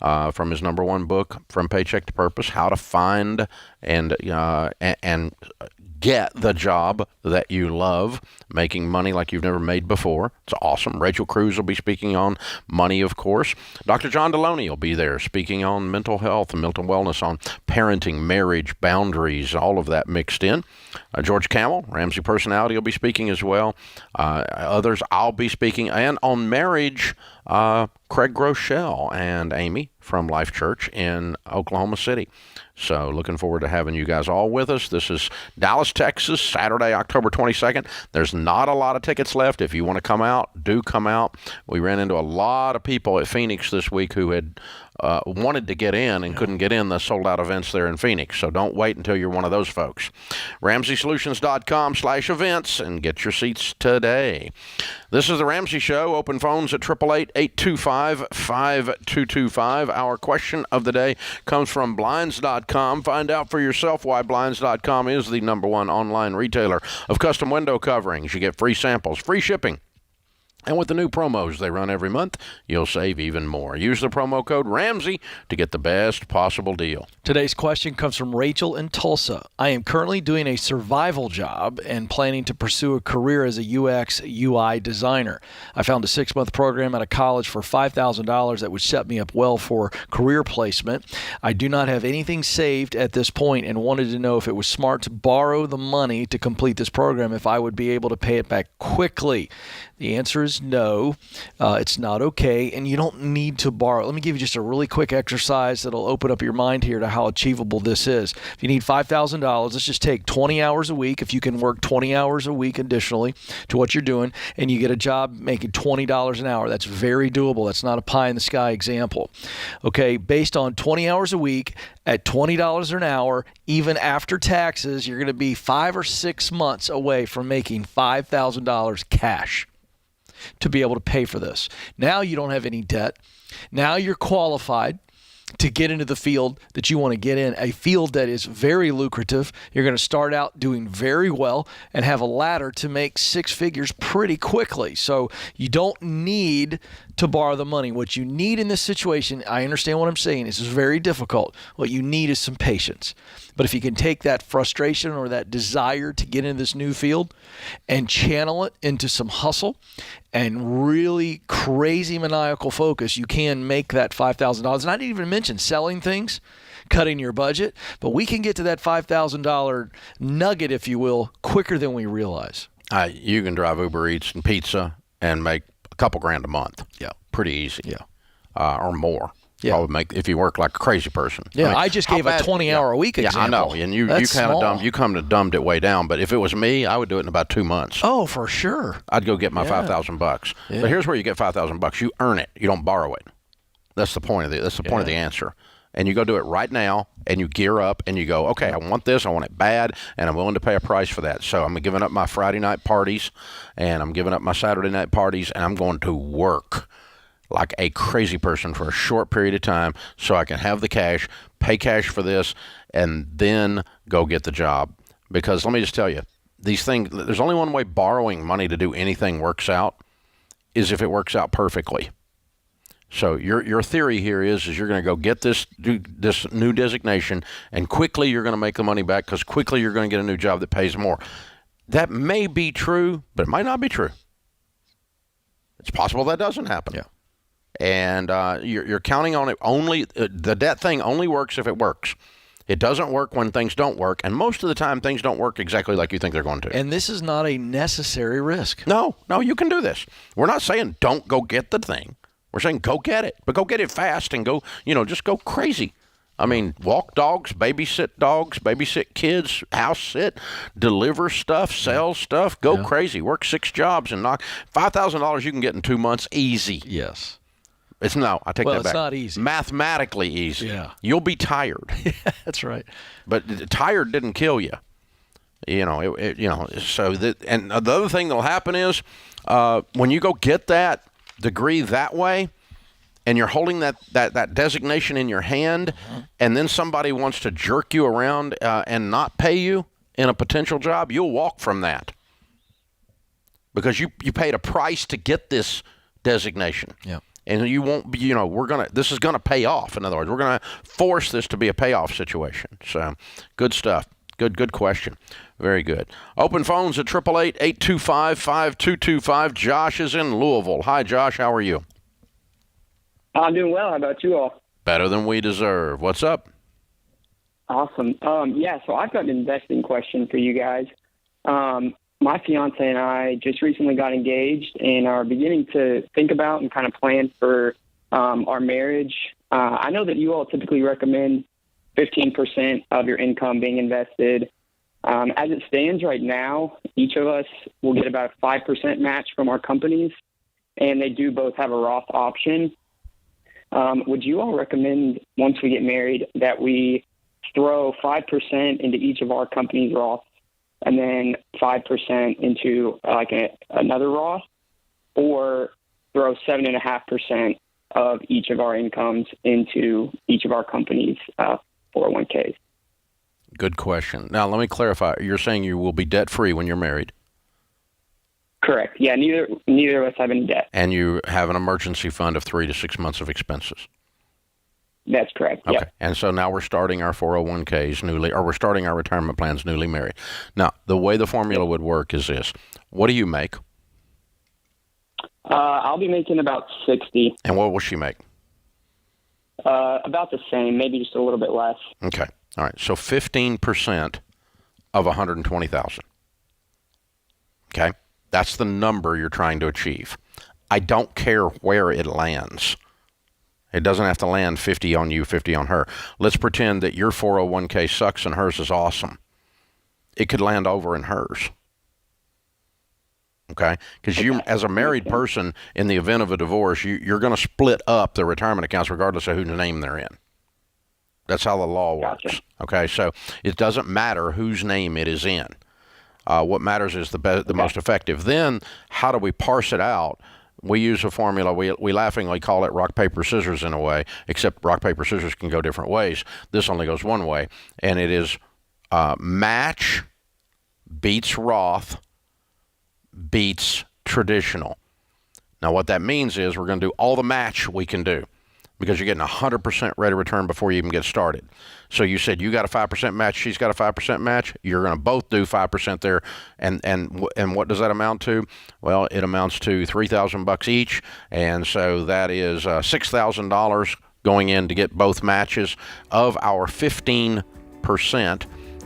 from his #1 book, From Paycheck to Purpose, how to find and get the job that you love, making money like you've never made before. It's awesome. Rachel Cruz will be speaking on money, of course. Dr. John Deloney will be there speaking on mental health and mental wellness, on parenting, marriage, boundaries, all of that mixed in. George Camel, Ramsey personality, will be speaking as well. Others, I'll be speaking. And on marriage, Craig Groeschel and Amy from Life Church in Oklahoma City. So looking forward to having you guys all with us. This is Dallas, Texas, Saturday, October 22nd. There's not a lot of tickets left. If you want to come out, do come out. We ran into a lot of people at Phoenix this week who had wanted to get in and couldn't get in the sold-out events there in Phoenix. So don't wait until you're one of those folks. RamseySolutions.com/events and get your seats today. This is the Ramsey Show. Open phones at 888-825-5225. Our question of the day comes from Blinds.com. Find out for yourself why Blinds.com is the #1 online retailer of custom window coverings. You get free samples, free shipping. And with the new promos they run every month, you'll save even more. Use the promo code Ramsey to get the best possible deal. Today's question comes from Rachel in Tulsa. I am currently doing a survival job and planning to pursue a career as a UX UI designer. I found a 6-month program at a college for $5,000 that would set me up well for career placement. I do not have anything saved at this point and wanted to know if it was smart to borrow the money to complete this program, if I would be able to pay it back quickly. The answer is no. It's not okay, and you don't need to borrow. Let me give you just a really quick exercise that'll open up your mind here to how achievable this is. If you need $5,000, let's just take 20 hours a week. If you can work 20 hours a week additionally to what you're doing, and you get a job making $20 an hour, that's very doable. That's not a pie-in-the-sky example. Okay, based on 20 hours a week at $20 an hour, even after taxes, you're going to be 5 or 6 months away from making $5,000 cash to be able to pay for this. Now you don't have any debt. Now you're qualified to get into the field that you want to get in, a field that is very lucrative. You're going to start out doing very well and have a ladder to make 6 figures pretty quickly. So you don't need to borrow the money. What you need in this situation, I understand what I'm saying, this is very difficult. What you need is some patience. But if you can take that frustration or that desire to get into this new field and channel it into some hustle and really crazy maniacal focus, you can make that $5,000. And I didn't even mention selling things, cutting your budget, but we can get to that $5,000 nugget, if you will, quicker than we realize. You can drive Uber Eats and pizza and make a couple grand a month. Yeah. Pretty easy. Yeah. Or more. Yeah. Probably make, if you work like a crazy person. Yeah, I just gave a 20-hour a week example. Yeah, I know. And you kind of dumbed it way down. But if it was me, I would do it in about 2 months. Oh, for sure. I'd go get my $5,000. Yeah. But here's where you get $5,000. You earn it. You don't borrow it. That's the point of the point of the answer. And you go do it right now, and you gear up, and you go, okay, I want this, I want it bad, and I'm willing to pay a price for that. So I'm giving up my Friday night parties, and I'm giving up my Saturday night parties, and I'm going to work like a crazy person for a short period of time so I can have the cash, pay cash for this, and then go get the job. Because let me just tell you, these things, there's only one way borrowing money to do anything works out, is if it works out perfectly. So your theory here is you're going to go get this new designation, and quickly you're going to make the money back because quickly you're going to get a new job that pays more. That may be true, but it might not be true. It's possible that doesn't happen. Yeah. And you're counting on it only. The debt thing only works if it works. It doesn't work when things don't work, and most of the time things don't work exactly like you think they're going to. And this is not a necessary risk. No, you can do this. We're not saying don't go get the thing. We're saying go get it, but go get it fast and go, just go crazy. I mean, walk dogs, babysit kids, house sit, deliver stuff, sell stuff, go crazy, work 6 jobs and knock $5,000 you can get in 2 months easy. Yes. I take that back. It's not easy. Mathematically easy. Yeah. You'll be tired. Yeah, that's right. But tired didn't kill you. And the other thing that'll happen is when you go get that degree that way, and you're holding that designation in your hand, and then somebody wants to jerk you around and not pay you in a potential job, you'll walk from that because you paid a price to get this designation. Yeah. And you won't be, this is going to pay off. In other words, we're going to force this to be a payoff situation. So good stuff. Good question. Very good. Open phones at 888-825-5225. Josh is in Louisville. Hi, Josh. How are you? I'm doing well. How about you all? Better than we deserve. What's up? Awesome. So I've got an investing question for you guys. My fiance and I just recently got engaged and are beginning to think about and kind of plan for our marriage. I know that you all typically recommend 15% of your income being invested. As it stands right now, each of us will get about a 5% match from our companies, and they do both have a Roth option. Would you all recommend, once we get married, that we throw 5% into each of our companies' Roths and then 5% into another Roth, or throw 7.5% of each of our incomes into each of our companies' 401ks? Good question. Now, let me clarify. You're saying you will be debt-free when you're married? Correct. Yeah, neither of us have any debt. And you have an emergency fund of 3 to 6 months of expenses? That's correct. Okay. Yep. And so now we're starting our 401ks we're starting our retirement plans newly married. Now, the way the formula would work is this. What do you make? I'll be making about 60. And what will she make? About the same, maybe just a little bit less. Okay. All right. So 15% of 120,000. Okay. That's the number you're trying to achieve. I don't care where it lands. It doesn't have to land 50 on you, 50 on her. Let's pretend that your 401k sucks and hers is awesome. It could land over in hers. Okay? Because you, as a married person, in the event of a divorce, you're going to split up the retirement accounts regardless of whose name they're in. That's how the law works. Gotcha. Okay? So it doesn't matter whose name it is in. What matters is the most effective. Then, how do we parse it out? We use a formula. We laughingly call it rock, paper, scissors in a way, except rock, paper, scissors can go different ways. This only goes one way, and it is match beats Roth beats traditional. Now, what that means is we're going to do all the match we can do because you're getting 100% rate of return before you even get started. So you said you got a 5% match, she's got a 5% match. You're going to both do 5% there, and what does that amount to? Well, it amounts to $3,000 each, and so that is $6,000 going in to get both matches of our 15%,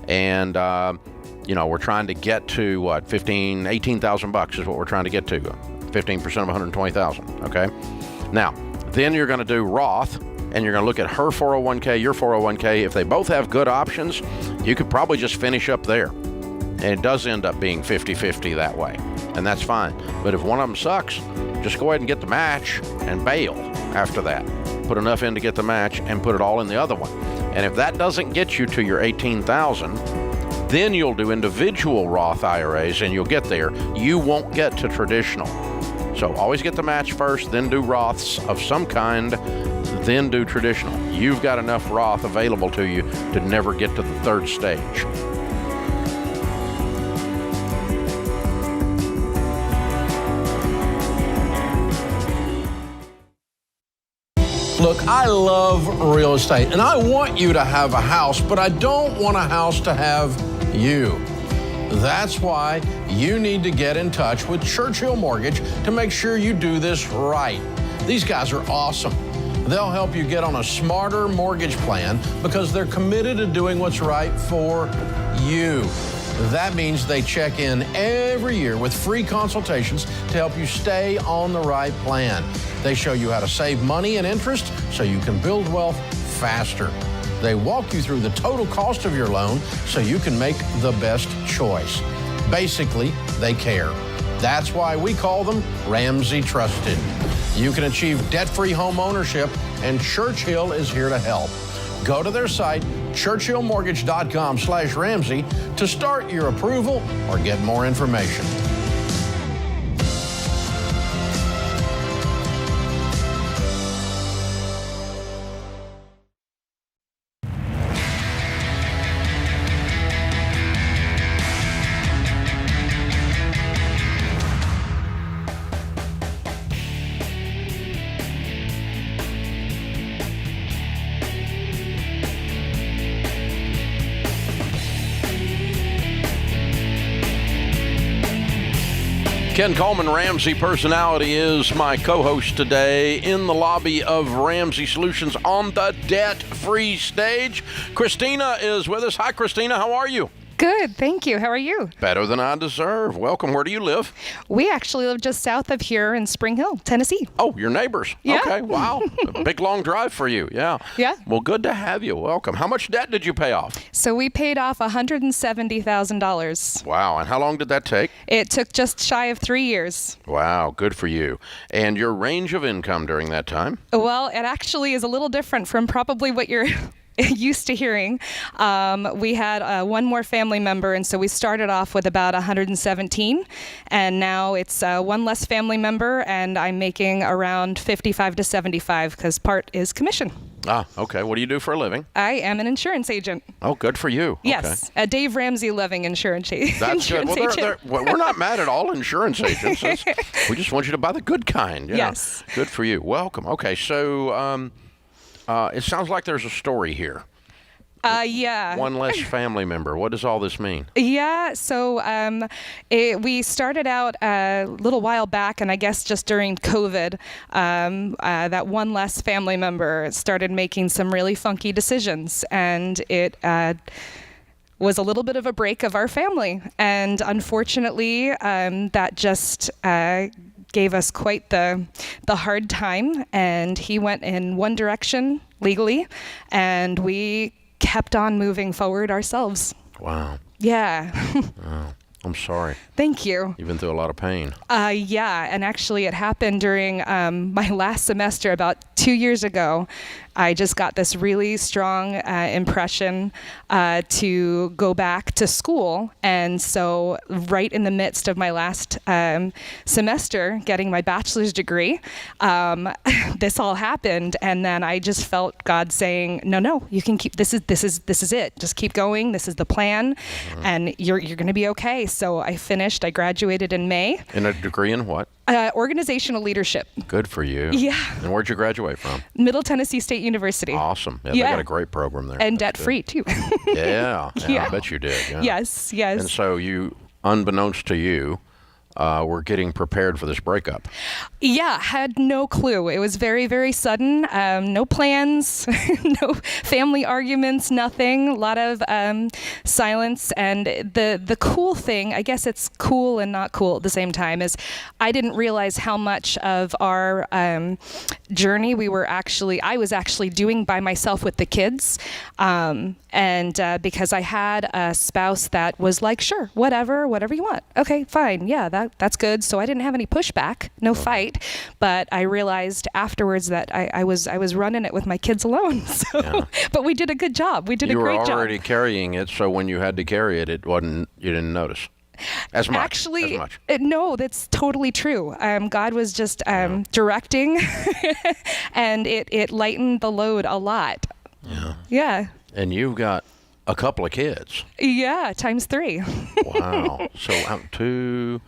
and we're trying to get to what, $18,000 is what we're trying to get to, 15% of 120,000. Okay, now. Then you're going to do Roth, and you're going to look at her 401k, your 401k. If they both have good options, you could probably just finish up there. And it does end up being 50-50 that way, and that's fine. But if one of them sucks, just go ahead and get the match and bail after that. Put enough in to get the match and put it all in the other one. And if that doesn't get you to your $18,000, then you'll do individual Roth IRAs, and you'll get there. You won't get to traditional. So always get the match first, then do Roths of some kind, then do traditional. You've got enough Roth available to you to never get to the third stage. Look, I love real estate, and I want you to have a house, but I don't want a house to have you. That's why you need to get in touch with Churchill Mortgage to make sure you do this right. These guys are awesome. They'll help you get on a smarter mortgage plan because they're committed to doing what's right for you. That means they check in every year with free consultations to help you stay on the right plan. They show you how to save money and interest so you can build wealth faster. They walk you through the total cost of your loan so you can make the best choice. Basically, they care. That's why we call them Ramsey Trusted. You can achieve debt-free home ownership, and Churchill is here to help. Go to their site, churchillmortgage.com/Ramsey, to start your approval or get more information. Ken Coleman, Ramsey Personality, is my co-host today in the lobby of Ramsey Solutions on the debt-free stage. Christina is with us. Hi, Christina. How are you? Good, thank you. How are you? Better than I deserve. Welcome. Where do you live? We actually live just south of here in Spring Hill, Tennessee. Oh, your neighbors. Yeah. Okay, wow. A big, long drive for you. Yeah. Yeah. Well, good to have you. Welcome. How much debt did you pay off? So we paid off $170,000. Wow. And how long did that take? It took just shy of 3 years. Wow. Good for you. And your range of income during that time? Well, it actually is a little different from probably what you're used to hearing. We had one more family member, and so we started off with about 117, and now it's one less family member, and I'm making around 55 to 75 because part is commission. Ah, okay. What do you do for a living? I am an insurance agent. Oh, good for you. Yes, okay. a Dave Ramsey loving insurance agent. That's good. Well, we're not mad at all insurance agents. We just want you to buy the good kind. Yeah. Yes. Good for you. Welcome. Okay, so it sounds like there's a story here. Yeah. One less family member. What does all this mean? Yeah, so we started out a little while back, and I guess just during COVID, that one less family member started making some really funky decisions, and it was a little bit of a break of our family. And unfortunately, that just gave us quite the hard time, and he went in one direction legally, and we kept on moving forward ourselves. Wow. Yeah. Wow. I'm sorry. Thank you. You've been through a lot of pain. Yeah, and actually it happened during my last semester about 2 years ago. I just got this really strong impression to go back to school. And so right in the midst of my last semester, getting my bachelor's degree, this all happened. And then I just felt God saying, no, you can keep, this is it. Just keep going. This is the plan. Mm-hmm. And you're going to be okay. So I finished. I graduated in May. In a degree in what? Organizational leadership. Good for you. Yeah. And where'd you graduate from? Middle Tennessee State University. Awesome. Yeah, they got a great program there. And debt-free, too. Yeah, I bet you did. Yeah. Yes. And so you, unbeknownst to you, were getting prepared for this breakup. Yeah, had no clue. It was very, very sudden. No plans, no family arguments, nothing. A lot of silence. And the cool thing, I guess it's cool and not cool at the same time, is I didn't realize how much of our journey I was actually doing by myself with the kids. And because I had a spouse that was like, sure, whatever you want. Okay, fine. Yeah, that's good. So I didn't have any pushback, no fight, but I realized afterwards that I was running it with my kids alone. So, yeah. But we did a good job. We did a great job. You were already carrying it, so when you had to carry it, you didn't notice. As much. Actually, no, that's totally true. God was just directing, and it lightened the load a lot. Yeah. Yeah. And you've got a couple of kids. Yeah, times 3. Wow. So 2,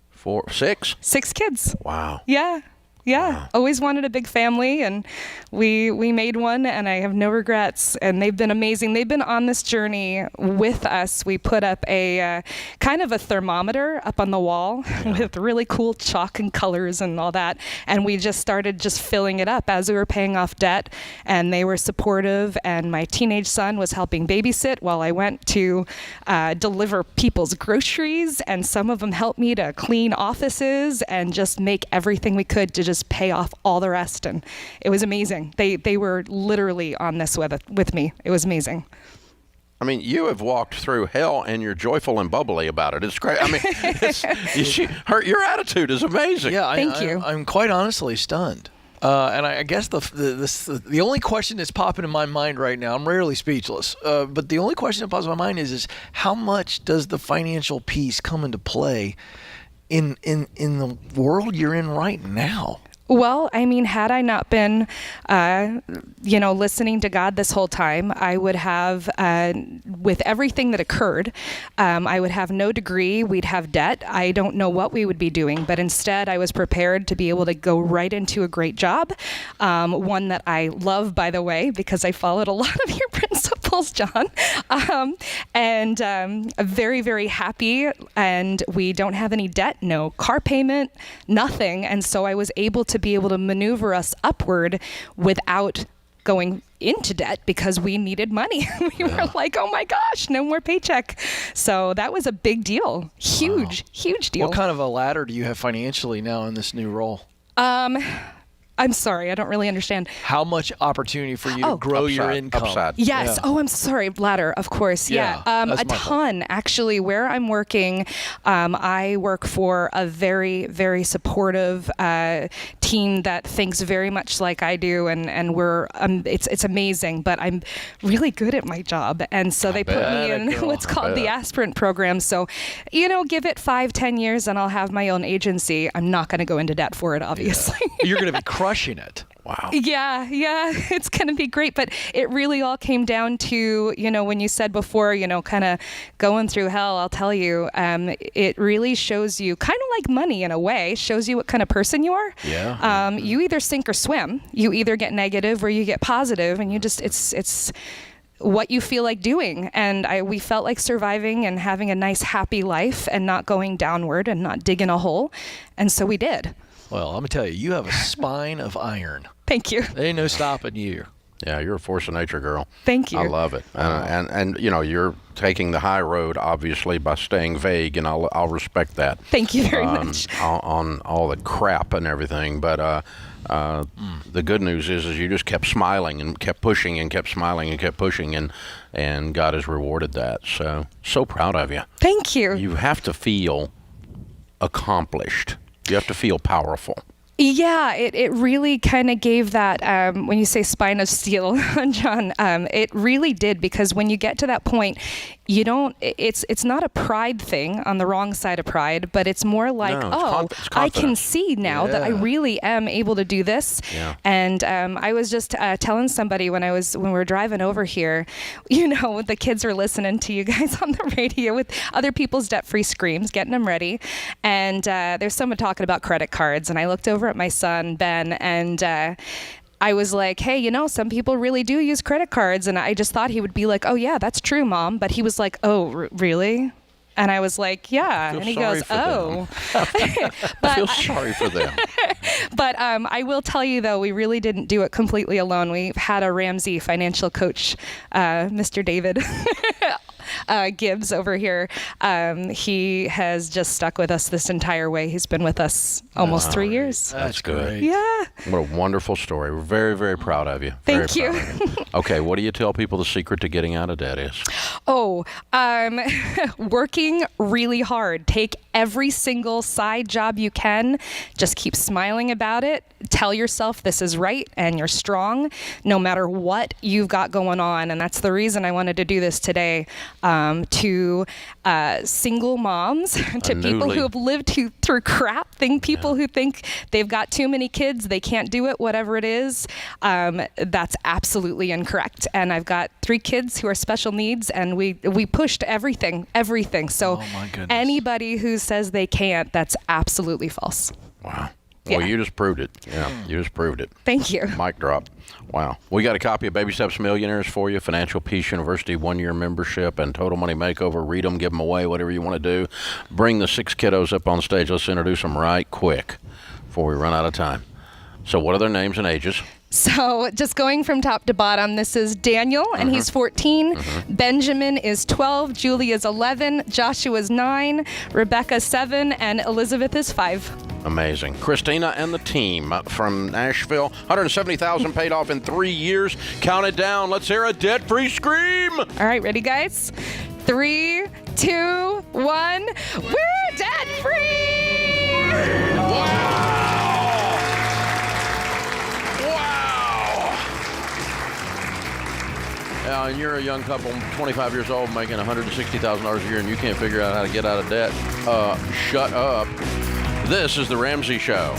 4, 6? 6 kids. Wow. Yeah. Yeah. Always wanted a big family, and we made one, and I have no regrets. And they've been amazing. They've been on this journey with us. We put up a kind of a thermometer up on the wall with really cool chalk and colors and all that. And we just started just filling it up as we were paying off debt, and they were supportive. And my teenage son was helping babysit while I went to deliver people's groceries, and some of them helped me to clean offices and just make everything we could to just pay off all the rest. And it was amazing. They were literally on this with me. It was amazing. I mean, you have walked through hell, and you're joyful and bubbly about it. It's great. I mean, your attitude is amazing. Yeah, Thank you. I'm quite honestly stunned. And I guess the only question that's popping in my mind right now, I'm rarely speechless, but the only question that pops in my mind is how much does the financial piece come into play in the world you're in right now? Well, I mean, had I not been, listening to God this whole time, I would have, with everything that occurred, I would have no degree. We'd have debt. I don't know what we would be doing, but instead I was prepared to be able to go right into a great job, one that I love, by the way, because I followed a lot of your principles, John, and very, very happy. And we don't have any debt, no car payment, nothing. And so I was able to maneuver us upward without going into debt because we needed money. We were like, oh my gosh, no more paycheck. So that was a big deal. Huge deal. What kind of a ladder do you have financially now in this new role? I'm sorry, I don't really understand. How much opportunity for you to grow your income? Upside. Yes. Yeah. Oh, I'm sorry. Ladder, of course. Yeah. A ton, actually. Where I'm working, I work for a very, very supportive team that thinks very much like I do, and we're it's amazing. But I'm really good at my job, and so they put me in what's called the aspirant program. So, give it 5-10 years, and I'll have my own agency. I'm not going to go into debt for it, obviously. Yeah. You're going to be crushing it. Wow. Yeah, it's going to be great. But it really all came down to, when you said before, kind of going through hell, I'll tell you, it really shows you, kind of like money in a way, shows you what kind of person you are. Yeah. You either sink or swim. You either get negative or you get positive, and you just, it's what you feel like doing. And we felt like surviving and having a nice, happy life and not going downward and not digging a hole. And so we did. Well, I'm going to tell you, you have a spine of iron. Thank you. There ain't no stopping you. Yeah, you're a force of nature, girl. Thank you. I love it. And you're taking the high road, obviously, by staying vague, and I'll respect that. Thank you very much. On all the crap and everything. But the good news is you just kept smiling and kept pushing and kept smiling and kept pushing, and God has rewarded that. So proud of you. Thank you. You have to feel accomplished. You have to feel powerful. Yeah, it really kind of gave that, when you say spine of steel, John, it really did, because when you get to that point, it's not a pride thing on the wrong side of pride, but it's more like, I can see now that I really am able to do this. Yeah. And I was just telling somebody when we were driving over here, the kids are listening to you guys on the radio with other people's debt-free screams, getting them ready. And there's someone talking about credit cards, and I looked over at my son, Ben, and I was like, hey, some people really do use credit cards. And I just thought he would be like, oh, yeah, that's true, Mom. But he was like, oh, really? And I was like, yeah. And he goes, oh. I feel sorry for them. But I will tell you, though, we really didn't do it completely alone. We've had a Ramsey financial coach, Mr. David Gibbs over here. He has just stuck with us this entire way. He's been with us almost 3 years. That's good. Yeah. What a wonderful story. We're very, very proud of you. Thank you. Okay, what do you tell people the secret to getting out of debt is? Oh, working really hard. Take every single side job you can. Just keep smiling about it. Tell yourself this is right and you're strong no matter what you've got going on. And that's the reason I wanted to do this today, to single moms, to people who have lived through crap, people who think they've got too many kids, they can't do it, whatever it is. That's absolutely incorrect. And I've got 3 kids who are special needs, and we pushed everything. So oh my goodness. Anybody who says they can't, that's absolutely false. Wow. Well, you just proved it. Yeah, you just proved it. Thank you. Mic drop. Wow. We got a copy of Baby Steps Millionaires for you, Financial Peace University 1-year membership and Total Money Makeover. Read them, give them away, whatever you want to do. Bring the 6 kiddos up on stage. Let's introduce them right quick before we run out of time. So what are their names and ages? So just going from top to bottom, this is Daniel, and he's 14. Benjamin is 12. Julie is 11. Joshua is 9. Rebecca 7. And Elizabeth is 5. Amazing. Christina and the team from Nashville, $170,000 paid off in 3 years. Count it down. Let's hear a debt-free scream. All right, ready, guys? 3, 2, 1. We're debt-free! Wow! And you're a young couple, 25 years old, making $160,000 a year, and you can't figure out how to get out of debt. Shut up. This is The Ramsey Show.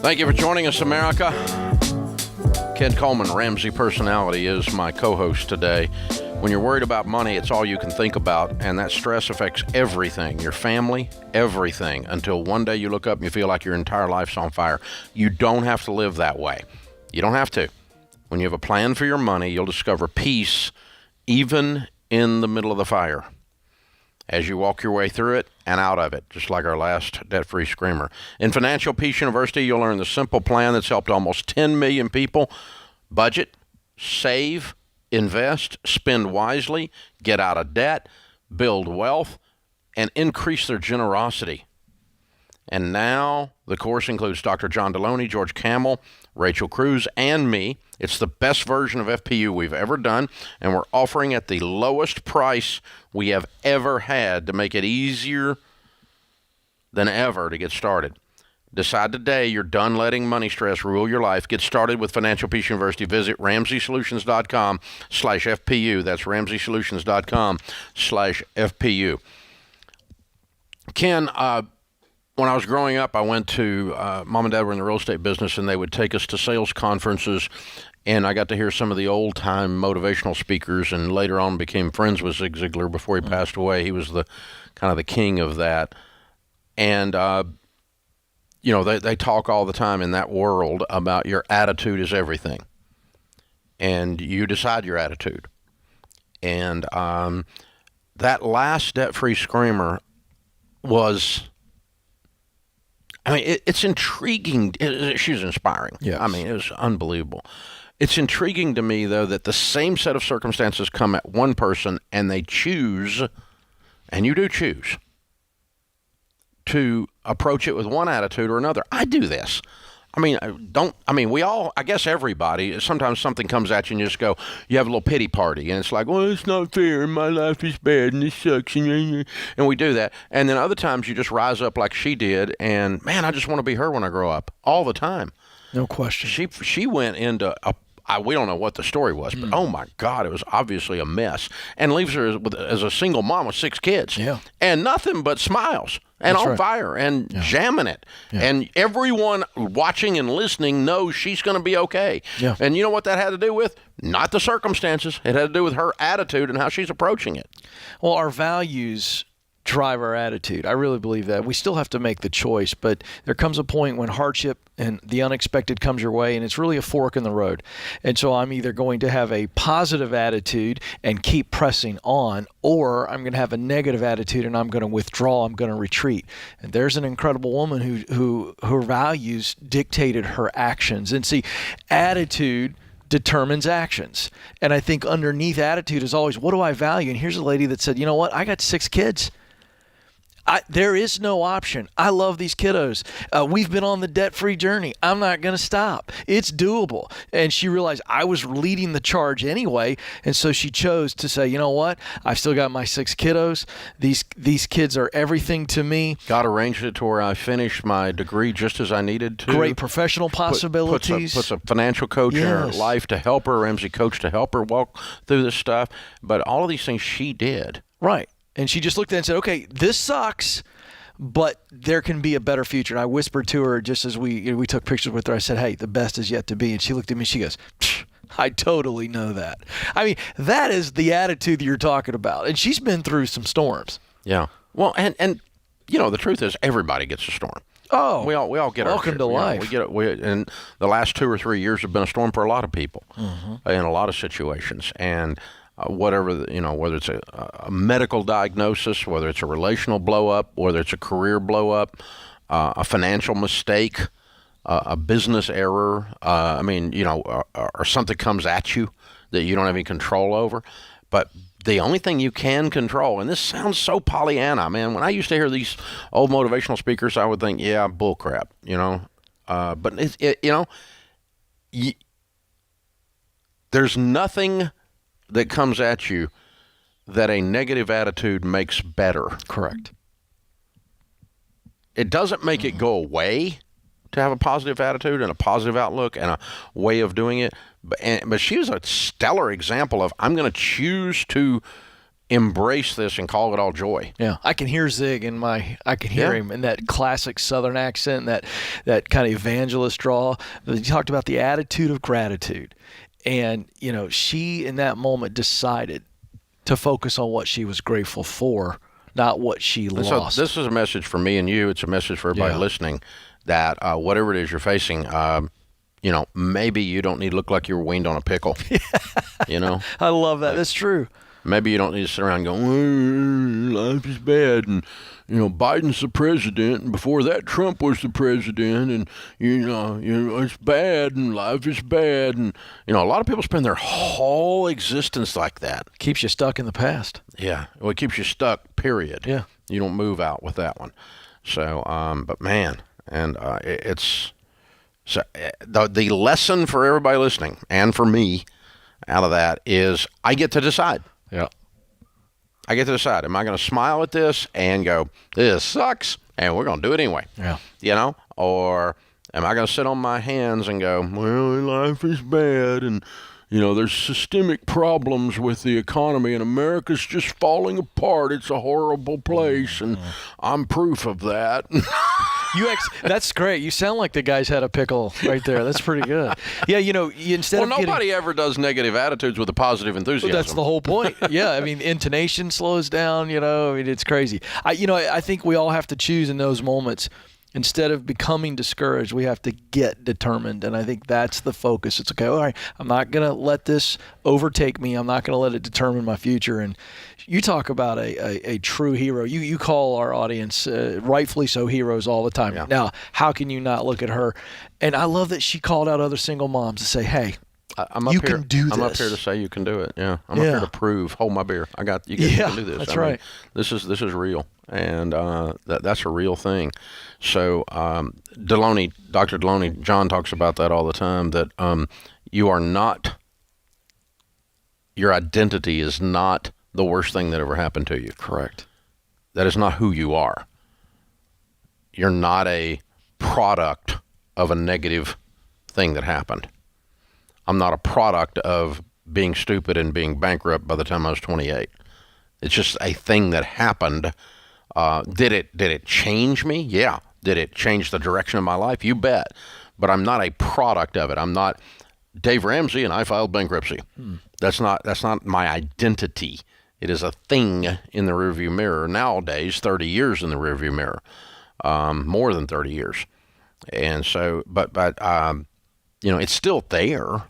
Thank you for joining us, America. Ken Coleman, Ramsey Personality, is my co-host today. When you're worried about money, it's all you can think about, and that stress affects everything, your family, everything, until one day you look up and you feel like your entire life's on fire. You don't have to live that way. You don't have to. When you have a plan for your money, you'll discover peace even in the middle of the fire as you walk your way through it and out of it, just like our last debt-free screamer. In Financial Peace University, you'll learn the simple plan that's helped almost 10 million people budget, save, invest, spend wisely, get out of debt, build wealth, and increase their generosity. And now the course includes Dr. John Deloney, George Camel, Rachel Cruz, and me. It's the best version of FPU we've ever done, and we're offering at the lowest price we have ever had to make it easier than ever to get started. Decide today you're done letting money stress rule your life. Get started with Financial Peace University. Visit RamseySolutions.com/FPU. That's RamseySolutions.com/FPU. Ken, when I was growing up, I went to, Mom and Dad were in the real estate business, and they would take us to sales conferences, and I got to hear some of the old-time motivational speakers, and later on became friends with Zig Ziglar before he passed away. He was the kind of the king of that. And, you know, they talk all the time in that world about your attitude is everything. And you decide your attitude. And that last debt-free screamer was... I mean, it's intriguing. She was inspiring. Yes. I mean, it was unbelievable. It's intriguing to me, though, that the same set of circumstances come at one person and they choose, and you do choose, to approach it with one attitude or another. I do this. We all, I guess everybody, sometimes something comes at you and you just go, you have a little pity party. And it's like, well, it's not fair. My life is bad and this sucks. And we do that. And then other times you just rise up like she did. And, man, I just want to be her when I grow up. All the time. No question. She went into we don't know what the story was, but oh my God, it was obviously a mess. And leaves her as a single mom with 6 kids. Yeah. And nothing but smiles. And That's on right. fire and jamming it. Yeah. And everyone watching and listening knows she's going to be okay. Yeah. And you know what that had to do with? Not the circumstances. It had to do with her attitude and how she's approaching it. Well, our values drive our attitude. I really believe that. We still have to make the choice, but there comes a point when hardship and the unexpected comes your way, and it's really a fork in the road. And so I'm either going to have a positive attitude and keep pressing on, or I'm going to have a negative attitude and I'm going to withdraw, I'm going to retreat. And there's an incredible woman who her values dictated her actions. And see, attitude determines actions. And I think underneath attitude is always, what do I value? And here's a lady that said, you know what? I got 6 kids. There is no option. I love these kiddos. We've been on the debt-free journey. I'm not going to stop. It's doable. And she realized I was leading the charge anyway, and so she chose to say, you know what? I've still got my 6 kiddos. These kids are everything to me. God arranged it to where I finished my degree just as I needed to. Great professional possibilities. Puts a financial coach in her life to help her, Ramsey coach to help her walk through this stuff. But all of these things she did. Right. And she just looked at it and said, okay, this sucks, but there can be a better future. And I whispered to her just as we took pictures with her. I said, hey, the best is yet to be. And she looked at me and she goes, I totally know that. I mean, that is the attitude that you're talking about. And she's been through some storms. Yeah. Well, and you know, the truth is everybody gets a storm. Oh, we all get welcome to life. We get it. And the last 2 or 3 years have been a storm for a lot of people in a lot of situations. And whatever, whether it's a medical diagnosis, whether it's a relational blow up, whether it's a career blow up, a financial mistake, a business error, or something comes at you that you don't have any control over. But the only thing you can control, and this sounds so Pollyanna, man. When I used to hear these old motivational speakers, I would think, yeah, bullcrap, But there's nothing that comes at you that a negative attitude makes better. Correct. It doesn't make it go away to have a positive attitude and a positive outlook and a way of doing it. But she was a stellar example of, I'm going to choose to embrace this and call it all joy. Yeah, I can hear Zig I can hear him in that classic Southern accent, that kind of evangelist draw. He talked about the attitude of gratitude. And, she in that moment decided to focus on what she was grateful for, not what she lost. So this is a message for me and you. It's a message for everybody listening that whatever it is you're facing, maybe you don't need to look like you were weaned on a pickle. I love that. That's true. Maybe you don't need to sit around going, life is bad, and Biden's the president, and before that Trump was the president, and it's bad, and life is bad, and a lot of people spend their whole existence like that. Keeps you stuck in the past. Yeah, well, it keeps you stuck. Period. Yeah, you don't move out with that one. So, but man, and it's so the lesson for everybody listening, and for me, out of that is I get to decide. Yeah. I get to decide, am I going to smile at this and go, this sucks, and we're going to do it anyway? Yeah. Or am I going to sit on my hands and go, well, life is bad, and, there's systemic problems with the economy, and America's just falling apart. It's a horrible place, and I'm proof of that. That's great. You sound like the guy's had a pickle right there. That's pretty good. Yeah, nobody ever does negative attitudes with a positive enthusiasm. Well, that's the whole point. Yeah, I mean, intonation slows down. It's crazy. I think we all have to choose in those moments. Instead of becoming discouraged, we have to get determined, and I think that's the focus. It's okay. All right, I'm not going to let this overtake me. I'm not going to let it determine my future. And you talk about a true hero. You call our audience, rightfully so, heroes all the time. Yeah. Now, how can you not look at her? And I love that she called out other single moms to say, hey, you can do this. I'm up here to say you can do it. Yeah, I'm up here to prove. Hold my beer. I got you. You can do this. That's right. This is real, and that's a real thing. So Dr. Deloney, John talks about that all the time. That you are not. Your identity is not the worst thing that ever happened to you. Correct. That is not who you are. You're not a product of a negative thing that happened. I'm not a product of being stupid and being bankrupt by the time I was 28. It's just a thing that happened. Did it change me? Yeah. Did it change the direction of my life? You bet. But I'm not a product of it. I'm not Dave Ramsey and I filed bankruptcy. That's not my identity. It is a thing in the rearview mirror. Nowadays, 30 years in the rearview mirror, more than 30 years. And so, but it's still there.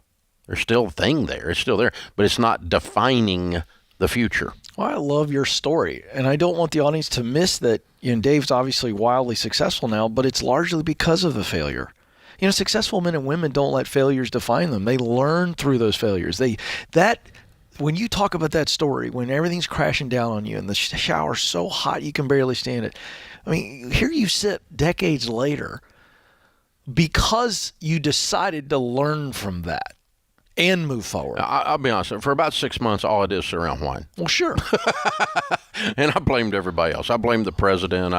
There's still a thing there. It's still there, but it's not defining the future. Well, I love your story, and I don't want the audience to miss that. Dave's obviously wildly successful now, but it's largely because of the failure. Successful men and women don't let failures define them. They learn through those failures. That when you talk about that story, when everything's crashing down on you and the shower's so hot you can barely stand it, I mean, here you sit decades later because you decided to learn from that and move forward. I'll be honest. For about 6 months, all I did was sit around whine. Well, sure. And I blamed everybody else. I blamed the president.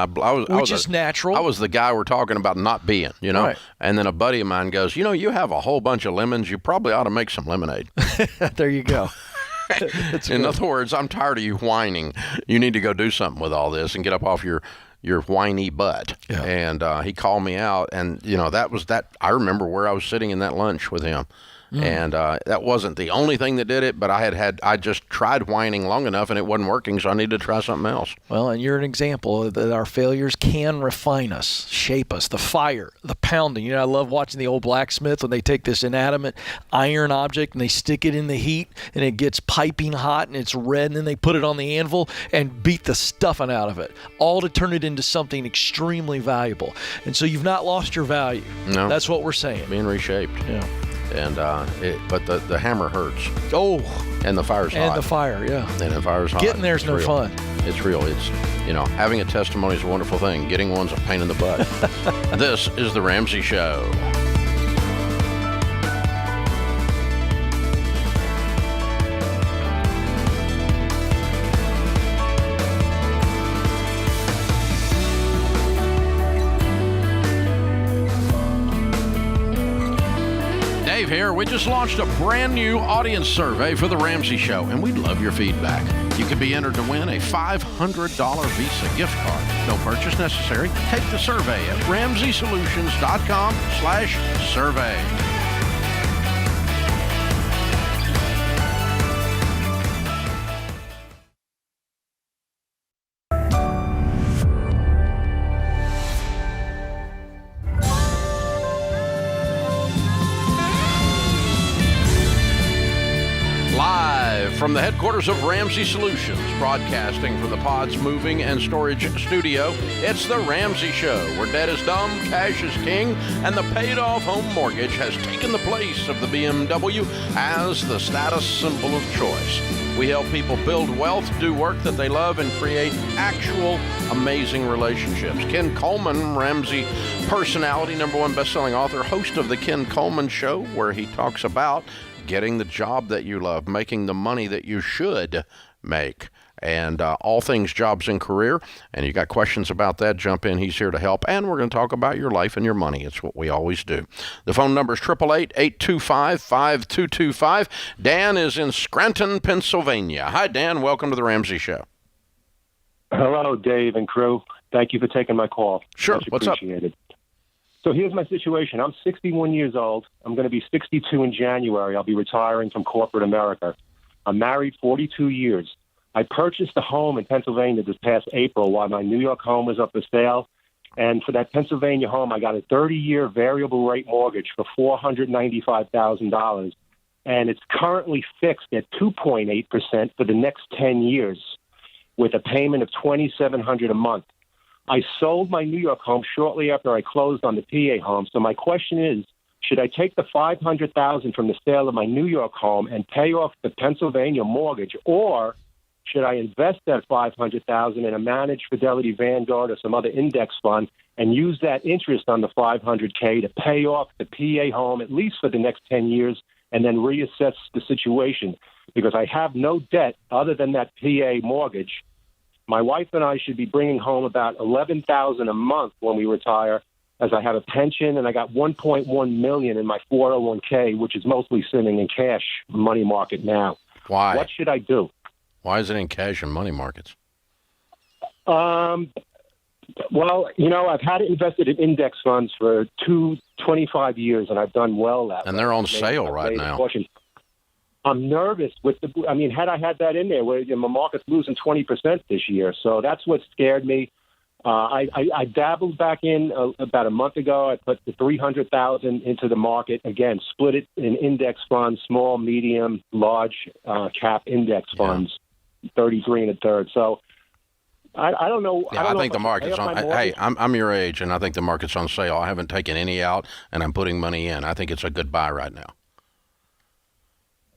Which is natural. I was the guy we're talking about not being, you know. Right. And then a buddy of mine goes, you know, you have a whole bunch of lemons. You probably ought to make some lemonade. There you go. In other words, I'm tired of you whining. You need to go do something with all this and get up off your whiny butt. Yeah. And he called me out, and you know, that was that. I remember where I was sitting in that lunch with him. And that wasn't the only thing that did it, but I just tried whining long enough and it wasn't working, so I needed to try something else. Well, and you're an example that our failures can refine us, shape us. The fire, the pounding. You know, I love watching the old blacksmith when they take this inanimate iron object and they stick it in the heat and it gets piping hot and it's red, and then they put it on the anvil and beat the stuffing out of it, all to turn it into something extremely valuable. And so you've not lost your value. No. That's what we're saying. Being reshaped. Yeah. And but the hammer hurts. Oh. And the fire's hot. And the fire, yeah. And the fire's hot. Getting there's no real. fun. It's real. It's, you know, having a testimony is a wonderful thing. Getting one's a pain in the butt. This is the Ramsey Show. Dave here. We just launched a brand new audience survey for the Ramsey Show, and we'd love your feedback. You could be entered to win a $500 Visa gift card. No purchase necessary. Take the survey at RamseySolutions.com/survey. From the headquarters of Ramsey Solutions, broadcasting from the Pods Moving and Storage Studio, it's the Ramsey Show, where debt is dumb, cash is king, and the paid-off home mortgage has taken the place of the BMW as the status symbol of choice. We help people build wealth, do work that they love, and create actual amazing relationships. Ken Coleman, Ramsey personality, #1 best-selling author, host of the Ken Coleman Show, where he talks about getting the job that you love, making the money that you should make, and all things jobs and career. And you got questions about that, jump in. He's here to help. And we're going to talk about your life and your money. It's what we always do. The phone number is 888-825-5225. Dan is in Scranton, Pennsylvania. Hi, Dan. Welcome to the Ramsey Show. Hello, Dave and crew. Thank you for taking my call. Sure. Much What's up? appreciated. So here's my situation. I'm 61 years old. I'm going to be 62 in January. I'll be retiring from corporate America. I'm married 42 years. I purchased a home in Pennsylvania this past April while my New York home was up for sale. And for that Pennsylvania home, I got a 30-year variable rate mortgage for $495,000. And it's currently fixed at 2.8% for the next 10 years with a payment of $2,700 a month. I sold my New York home shortly after I closed on the PA home. So my question is, should I take the $500,000 from the sale of my New York home and pay off the Pennsylvania mortgage, or should I invest that $500,000 in a managed Fidelity Vanguard or some other index fund and use that interest on the $500K to pay off the PA home at least for the next 10 years and then reassess the situation? Because I have no debt other than that PA mortgage. My wife and I should be bringing home about $11,000 a month when we retire, as I have a pension and I got $1.1 million in my 401k, which is mostly sitting in cash money market now. Why? What should I do? Why is it in cash and money markets? Well, you know, I've had it invested in index funds for 25 years, and I've done well at it. And they're on sale right now. I'm nervous had I had that in there where my market's losing 20% this year. So that's what scared me. I dabbled back in about a month ago. I put the $300,000 into the market. Again, split it in index funds, small, medium, large cap index funds, 33 1/3. So I don't know. Yeah, I think the market's on. Hey, I'm your age, and I think the market's on sale. I haven't taken any out, and I'm putting money in. I think it's a good buy right now.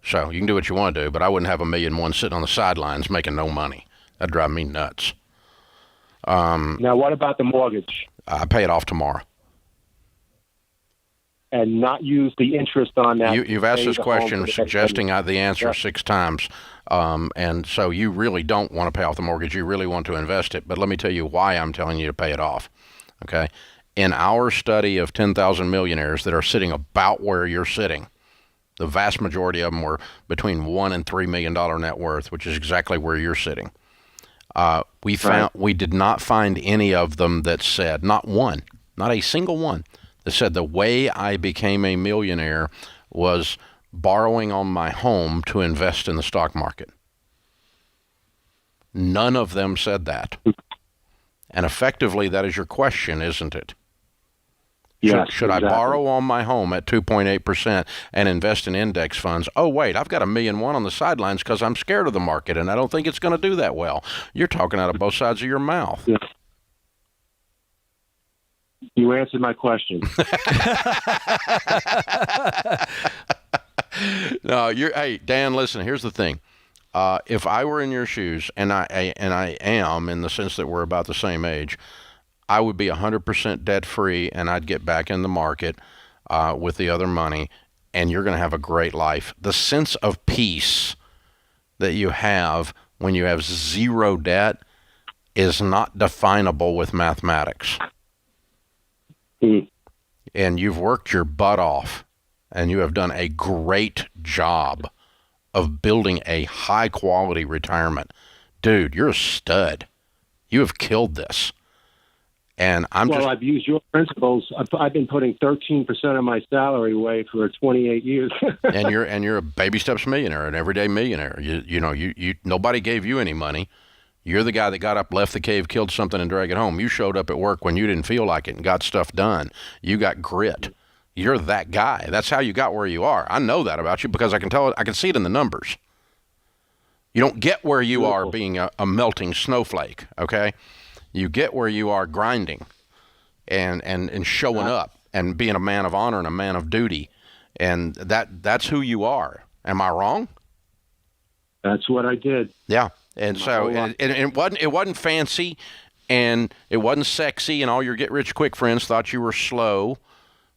So you can do what you want to do, but I wouldn't have $1.1 million sitting on the sidelines making no money. That'd drive me nuts. Now, what about the mortgage? I pay it off tomorrow. And not use the interest on that. You've asked this question suggesting the answer 6 times. And so you really don't want to pay off the mortgage. You really want to invest it. But let me tell you why I'm telling you to pay it off. Okay? In our study of 10,000 millionaires that are sitting about where you're sitting, the vast majority of them were between $1 and $3 million net worth, which is exactly where you're sitting. We did not find any of them that said, not one, not a single one, that said the way I became a millionaire was borrowing on my home to invest in the stock market. None of them said that. And effectively, that is your question, isn't it? Yes, should exactly. I borrow on my home at 2.8% and invest in index funds? Oh, wait, I've got $1.1 million on the sidelines because I'm scared of the market and I don't think it's going to do that well. You're talking out of both sides of your mouth. Yes. You answered my question. No, hey, Dan, listen, here's the thing. If I were in your shoes, and I am in the sense that we're about the same age, I would be 100% debt-free, and I'd get back in the market with the other money, and you're going to have a great life. The sense of peace that you have when you have zero debt is not definable with mathematics. And you've worked your butt off, and you have done a great job of building a high-quality retirement. Dude, you're a stud. You have killed this. And I've used your principles. I've been putting 13% of my salary away for 28 years. and you're a baby steps millionaire, an everyday millionaire. You nobody gave you any money. You're the guy that got up, left the cave, killed something, and dragged it home. You showed up at work when you didn't feel like it and got stuff done. You got grit. You're that guy. That's how you got where you are. I know that about you because I can tell it. I can see it in the numbers. You don't get where you are being a melting snowflake, okay? You get where you are grinding and showing up and being a man of honor and a man of duty. And that's who you are. Am I wrong? That's what I did. Yeah. And so it wasn't fancy and it wasn't sexy, and all your get-rich-quick friends thought you were slow,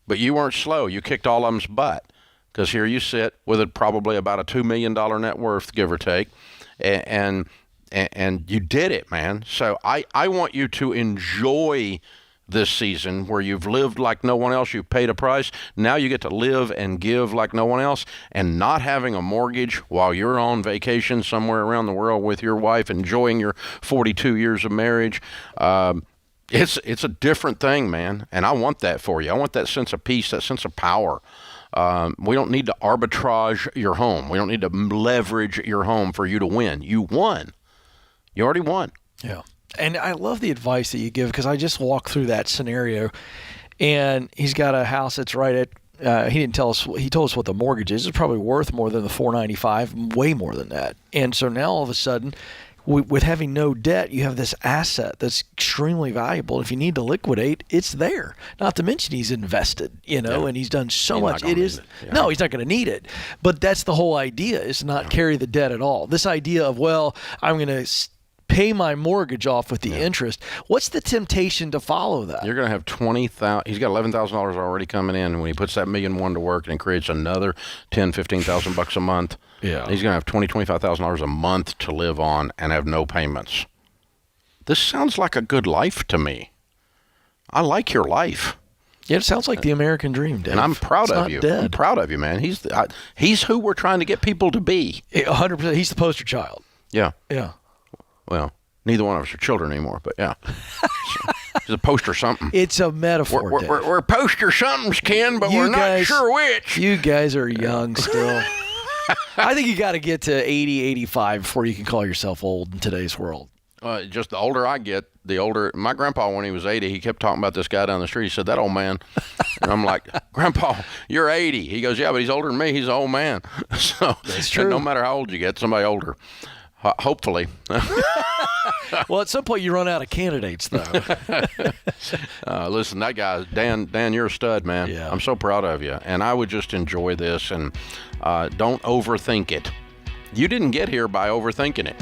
but you weren't slow. You kicked all of them's butt because here you sit with probably about a $2 million net worth, give or take, and you did it, man. So I want you to enjoy this season where you've lived like no one else. You've paid a price. Now you get to live and give like no one else, and not having a mortgage while you're on vacation somewhere around the world with your wife, enjoying your 42 years of marriage. It's a different thing, man. And I want that for you. I want that sense of peace, that sense of power. We don't need to arbitrage your home. We don't need to leverage your home for you to win. You won. You already won. Yeah. And I love the advice that you give because I just walked through that scenario, and he's got a house that's right at. He didn't tell us. He told us what the mortgage is. It's probably worth more than the $495, way more than that. And so now all of a sudden, with having no debt, you have this asset that's extremely valuable. If you need to liquidate, it's there. Not to mention he's invested, and he's done so much. No, he's not going to need it. But that's the whole idea: is not carry the debt at all. This idea of I'm going to pay my mortgage off with the interest. What's the temptation to follow that? You're going to have $20,000. He's got $11,000 already coming in, and when he puts that $1.1 million to work and he creates another $10,000-$15,000 a month, he's going to have $20,000-$25,000 a month to live on and have no payments. This sounds like a good life to me. I like your life. Yeah, it sounds like the American dream, Dave. And I'm proud of you. Dead. I'm proud of you, man. He's who we're trying to get people to be. 100%. He's the poster child. Yeah. Yeah. Well, neither one of us are children anymore, but yeah. He's a poster something. It's a metaphor, We're poster somethings, Ken, but we're not sure which. You guys are young still. I think you got to get to 80, 85 before you can call yourself old in today's world. Just the older I get, the older. My grandpa, when he was 80, he kept talking about this guy down the street. He said, "That old man." And I'm like, "Grandpa, you're 80." He goes, "Yeah, but he's older than me. He's an old man." So that's true. No matter how old you get, somebody older. Hopefully. Well, at some point you run out of candidates, though. Listen, that guy, Dan, you're a stud, man. Yeah. I'm so proud of you. And I would just enjoy this, and don't overthink it. You didn't get here by overthinking it.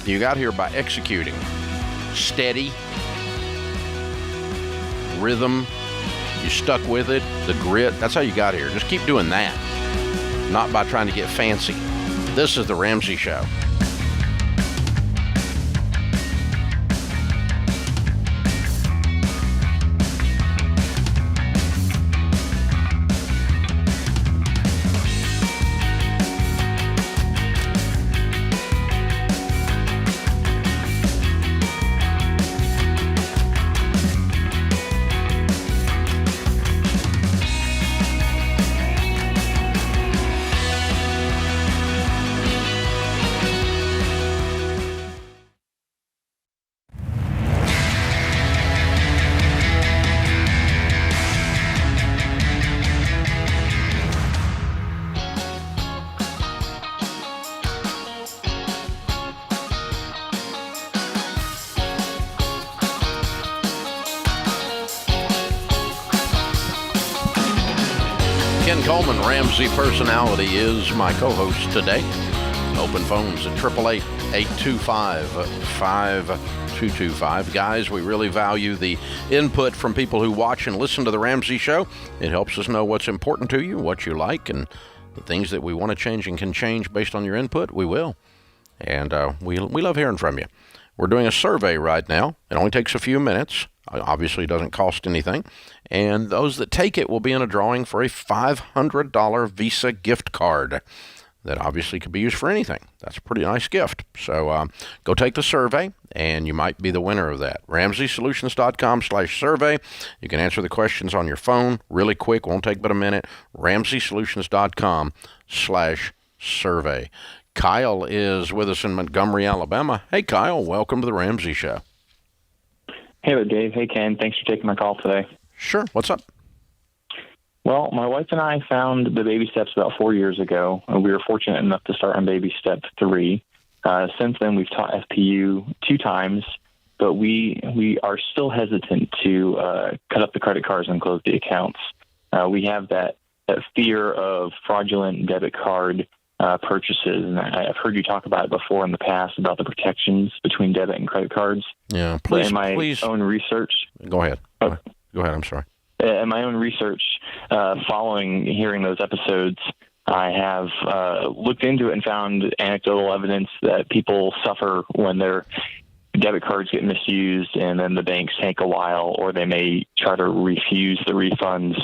You got here by executing. Steady. Rhythm. You stuck with it. The grit. That's how you got here. Just keep doing that. Not by trying to get fancy. This is the Ramsey Show. Ken Coleman, Ramsey Personality, is my co-host today. Open phones at 888-825-5225. Guys, we really value the input from people who watch and listen to the Ramsey Show. It helps us know what's important to you, what you like, and the things that we want to change and can change based on your input, we will. And we love hearing from you. We're doing a survey right now. It only takes a few minutes. Obviously, it doesn't cost anything. And those that take it will be in a drawing for a $500 Visa gift card that obviously could be used for anything. That's a pretty nice gift. So go take the survey, and you might be the winner of that. RamseySolutions.com/survey. You can answer the questions on your phone really quick. Won't take but a minute. RamseySolutions.com/survey. Kyle is with us in Montgomery, Alabama. Hey, Kyle, welcome to the Ramsey Show. Hey there, Dave. Hey, Ken. Thanks for taking my call today. Sure. What's up? Well, my wife and I found the baby steps about 4 years ago, and we were fortunate enough to start on baby step 3. Since then, we've taught FPU 2 times, but we are still hesitant to cut up the credit cards and close the accounts. We have that fear of fraudulent debit card purchases, and I've heard you talk about it before in the past about the protections between debit and credit cards. Yeah, But in my own research... Go ahead. Go ahead, I'm sorry. In my own research, following hearing those episodes, I have looked into it and found anecdotal evidence that people suffer when their debit cards get misused, and then the banks take a while, or they may try to refuse the refunds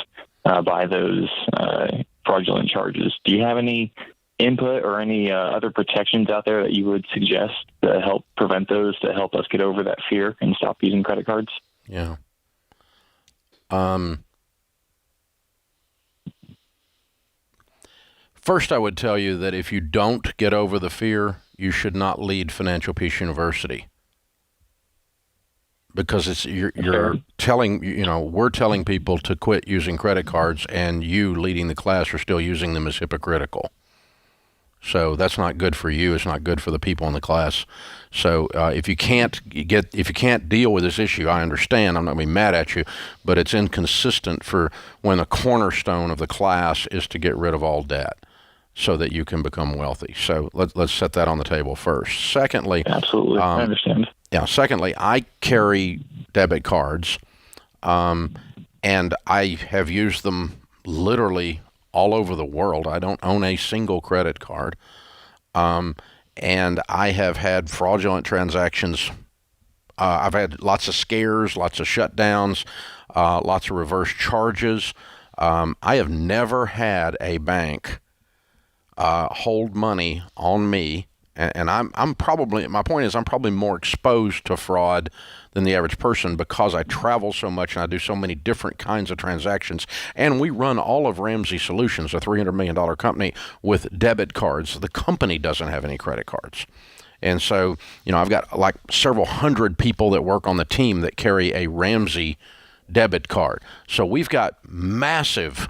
by those fraudulent charges. Do you have any input or any other protections out there that you would suggest to help prevent those, to help us get over that fear and stop using credit cards? Yeah. First, I would tell you that if you don't get over the fear, you should not lead Financial Peace University, because you're telling, we're telling people to quit using credit cards, and you leading the class are still using them as hypocritical. So that's not good for you. It's not good for the people in the class. So if you can't deal with this issue, I understand. I'm not going to be mad at you, but it's inconsistent for when the cornerstone of the class is to get rid of all debt so that you can become wealthy. So let's set that on the table first. Secondly, absolutely, I understand. Yeah. Secondly, I carry debit cards, and I have used them literally all over the world. I don't own a single credit card. And I have had fraudulent transactions. I've had lots of scares, lots of shutdowns, lots of reverse charges. I have never had a bank hold money on me. And I'm probably, my point is, I'm probably more exposed to fraud than the average person because I travel so much and I do so many different kinds of transactions. And we run all of Ramsey Solutions, a $300 million company, with debit cards. The company doesn't have any credit cards. And so, I've got like several hundred people that work on the team that carry a Ramsey debit card. So we've got massive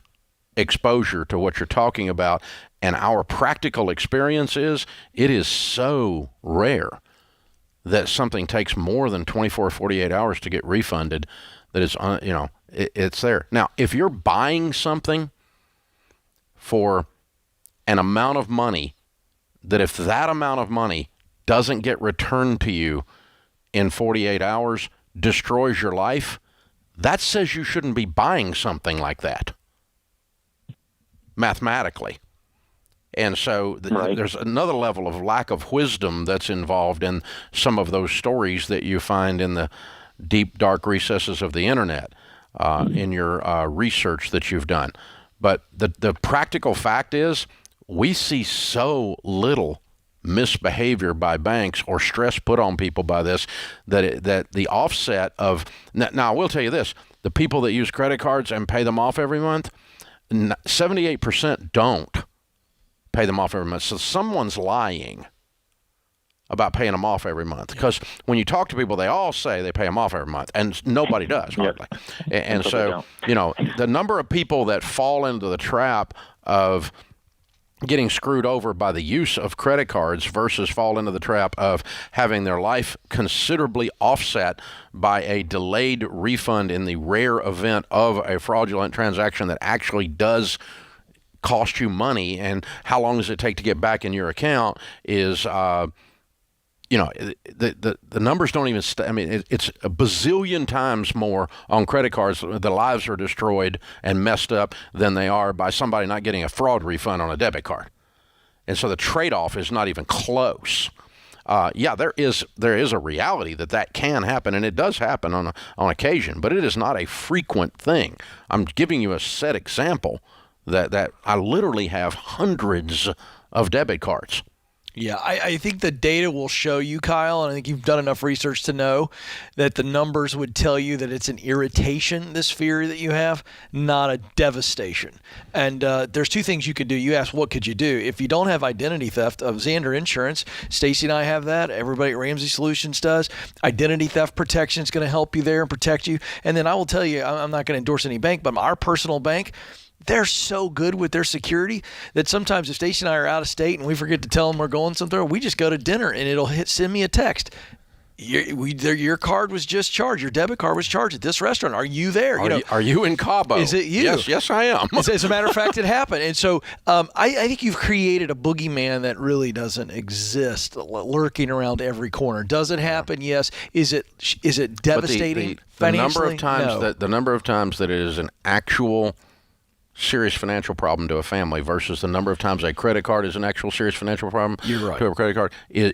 exposure to what you're talking about. And our practical experience is it is so rare that something takes more than 24 or 48 hours to get refunded that it's, it's there. Now, if you're buying something for an amount of money that if that amount of money doesn't get returned to you in 48 hours, destroys your life, that says you shouldn't be buying something like that, mathematically. And so there's another level of lack of wisdom that's involved in some of those stories that you find in the deep, dark recesses of the internet in your research that you've done. But the practical fact is we see so little misbehavior by banks or stress put on people by this that the offset of now I will tell you this, the people that use credit cards and pay them off every month, 78% don't pay them off every month. So someone's lying about paying them off every month, because when you talk to people, they all say they pay them off every month, and nobody does hardly. And so the number of people that fall into the trap of getting screwed over by the use of credit cards versus fall into the trap of having their life considerably offset by a delayed refund in the rare event of a fraudulent transaction that actually does cost you money, and how long does it take to get back in your account is the numbers don't even it's a bazillion times more on credit cards. The lives are destroyed and messed up than they are by somebody not getting a fraud refund on a debit card. And so the trade-off is not even close. There is a reality that can happen, and it does happen on occasion, but it is not a frequent thing. I'm giving you a set example that I literally have hundreds of debit cards. Yeah, I think the data will show you, Kyle, and I think you've done enough research to know that the numbers would tell you that it's an irritation, this fear that you have, not a devastation. And there's two things you could do. You asked, what could you do? If you don't have identity theft of Xander Insurance, Stacy and I have that. Everybody at Ramsey Solutions does. Identity theft protection is going to help you there and protect you. And then I will tell you, I'm not going to endorse any bank, but our personal bank, they're so good with their security that sometimes if Stacey and I are out of state and we forget to tell them we're going somewhere, we just go to dinner and it'll send me a text. Your card was just charged. Your debit card was charged at this restaurant. Are you there? Are you in Cabo? Is it you? Yes, I am. As a matter of fact, it happened. And so I think you've created a boogeyman that really doesn't exist, lurking around every corner. Does it happen? Yes. Is it devastating financially? The number of times that it is an actual serious financial problem to a family versus the number of times a credit card is an actual serious financial problem to a credit card is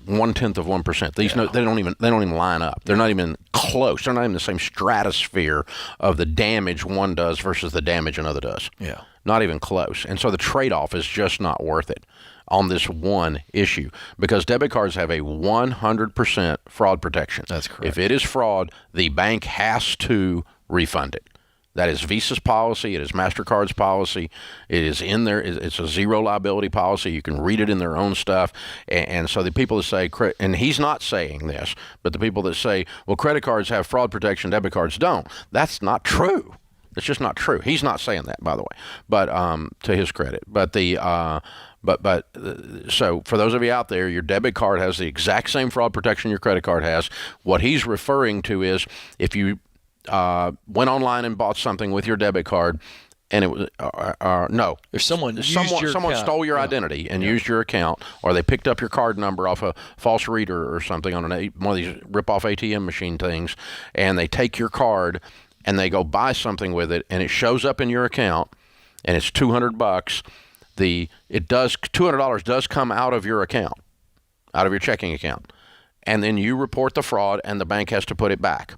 0.1%. These they don't even line up. They're not even close. They're not even the same stratosphere of the damage one does versus the damage another does. Yeah, not even close. And so the trade-off is just not worth it on this one issue, because debit cards have a 100% fraud protection. That's correct. If it is fraud, the bank has to refund it. That is Visa's policy. It is MasterCard's policy. It is in there. It's a zero liability policy. You can read it in their own stuff. And so the people that say, and he's not saying this, but the people that say, well, credit cards have fraud protection, debit cards don't. That's not true. It's just not true. He's not saying that, by the way, but to his credit. But so for those of you out there, your debit card has the exact same fraud protection your credit card has. What he's referring to is if you went online and bought something with your debit card, and it was if someone stole your identity and used your account, or they picked up your card number off a false reader or something on one of these rip-off ATM machine things, and they take your card and they go buy something with it, and it shows up in your account, and it's $200. $200 does come out of your account, out of your checking account, and then you report the fraud, and the bank has to put it back.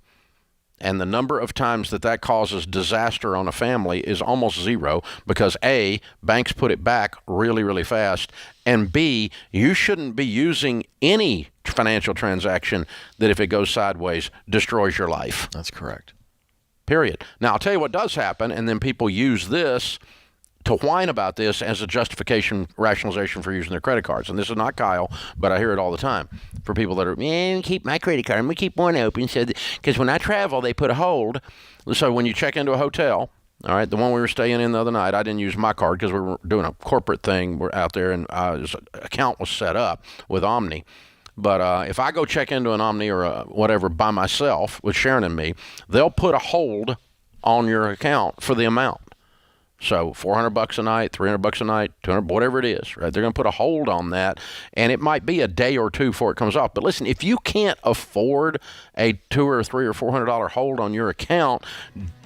And the number of times that causes disaster on a family is almost zero, because A, banks put it back really, really fast, and B, you shouldn't be using any financial transaction that, if it goes sideways, destroys your life. That's correct. Period. Now, I'll tell you what does happen, and then people use this to whine about this as a justification, rationalization for using their credit cards. And this is not Kyle, but I hear it all the time for people that are, keep my credit card. I'm going to keep one open. Because when I travel, they put a hold. So when you check into a hotel All right, the one we were staying in the other night, I didn't use my card because we were doing a corporate thing. We're out there, and his account was set up with Omni. But if I go check into an Omni or whatever by myself with Sharon and me, they'll put a hold on your account for the amount. So $400 a night, $300 a night, $200, whatever it is, right? They're going to put a hold on that, and it might be a day or two before it comes off. But listen, if you can't afford a $200 or $300 or $400 hold on your account,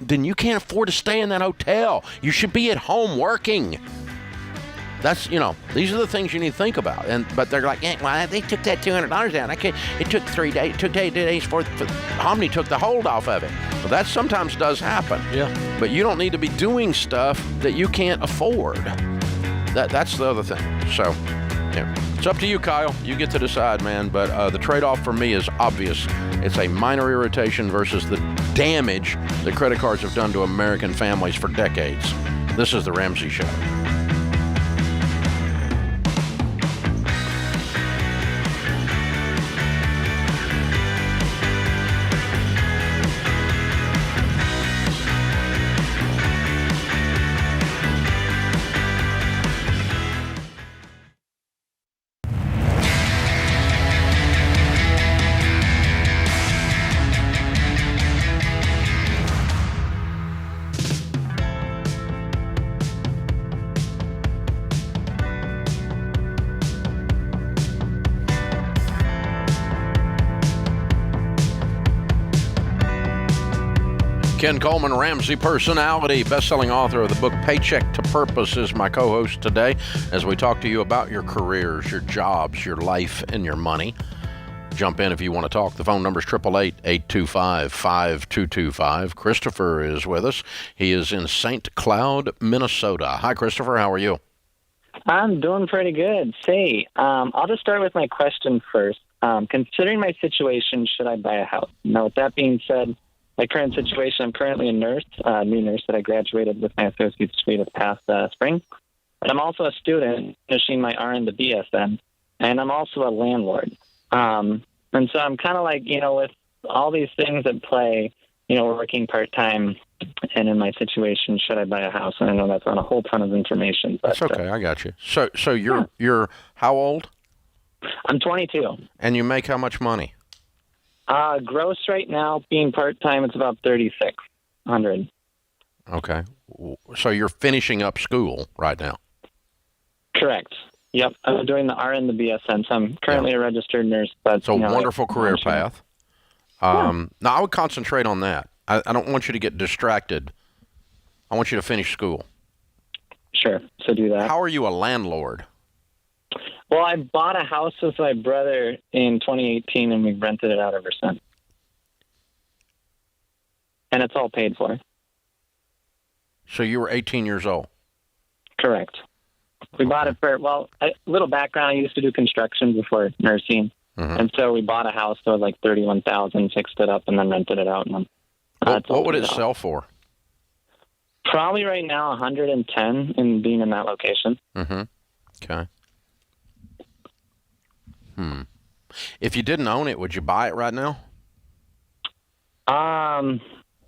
then you can't afford to stay in that hotel. You should be at home working. That's, these are the things you need to think about. But they're like, well, they took that $200 down. It took 3 days. It took 8 days for Omni took the hold off of it. Well, that sometimes does happen. Yeah. But you don't need to be doing stuff that you can't afford. That's the other thing. So, yeah. It's up to you, Kyle. You get to decide, man. But the trade-off for me is obvious. It's a minor irritation versus the damage that credit cards have done to American families for decades. This is The Ramsey Show. Ken Coleman, Ramsey personality, best-selling author of the book Paycheck to Purpose, is my co-host today as we talk to you about your careers, your jobs, your life, and your money. Jump in if you want to talk. The phone number is 888-825-5225. Christopher is with us. He is in St. Cloud, Minnesota. Hi, Christopher. How are you? I'm doing pretty good. Say, I'll just start with my question first. Considering my situation, should I buy a house? Now, with that being said, my current situation, I'm currently a nurse, new nurse that I graduated with my associate's degree this past spring. But I'm also a student finishing my RN to BSN, and I'm also a landlord. And so I'm kind of like, with all these things at play, working part-time and in my situation, should I buy a house? And I know that's not a whole ton of information. But, that's okay. I got you. So you're how old? I'm 22. And you make how much money? Gross right now, being part-time, it's about $3,600. Okay. So you're finishing up school right now? Correct. Yep. I'm doing the RN, the BSN, so I'm currently a registered nurse. But it's a wonderful career path. Now, I would concentrate on that. I don't want you to get distracted. I want you to finish school. Sure. So do that. How are you a landlord? Well, I bought a house with my brother in 2018, and we've rented it out ever since. And it's all paid for. So you were 18 years old? Correct. We bought it for, a little background, I used to do construction before nursing. Mm-hmm. And so we bought a house that was like $31,000, fixed it up, and then rented it out. And what would it sell for? Probably right now 110 in being in that location. Mm-hmm. Okay. If you didn't own it, would you buy it right now?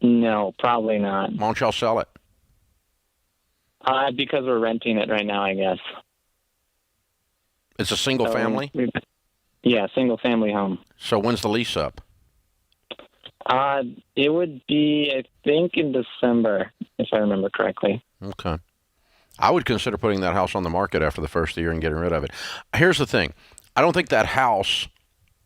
No, probably not. Why don't y'all sell it? Because we're renting it right now, I guess. It's a single family? Yeah, single family home. So when's the lease up? It would be, I think, in December, if I remember correctly. Okay. I would consider putting that house on the market after the first year and getting rid of it. Here's the thing. I don't think that house,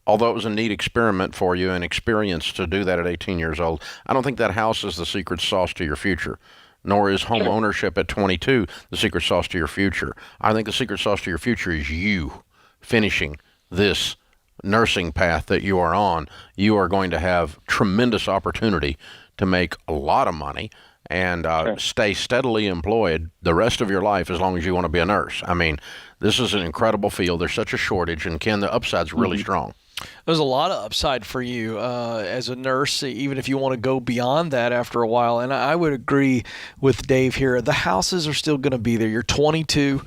although it was a neat experiment for you and experience to do that at 18 years old, I don't think that house is the secret sauce to your future, nor is home ownership at 22 the secret sauce to your future. I think the secret sauce to your future is you finishing this nursing path that you are on. You are going to have tremendous opportunity to make a lot of money and stay steadily employed the rest of your life as long as you want to be a nurse. I mean, this is an incredible field. There's such a shortage, and Ken, the upside's really strong. There's a lot of upside for you as a nurse, even if you want to go beyond that after a while. And I would agree with Dave here. The houses are still going to be there. You're 22.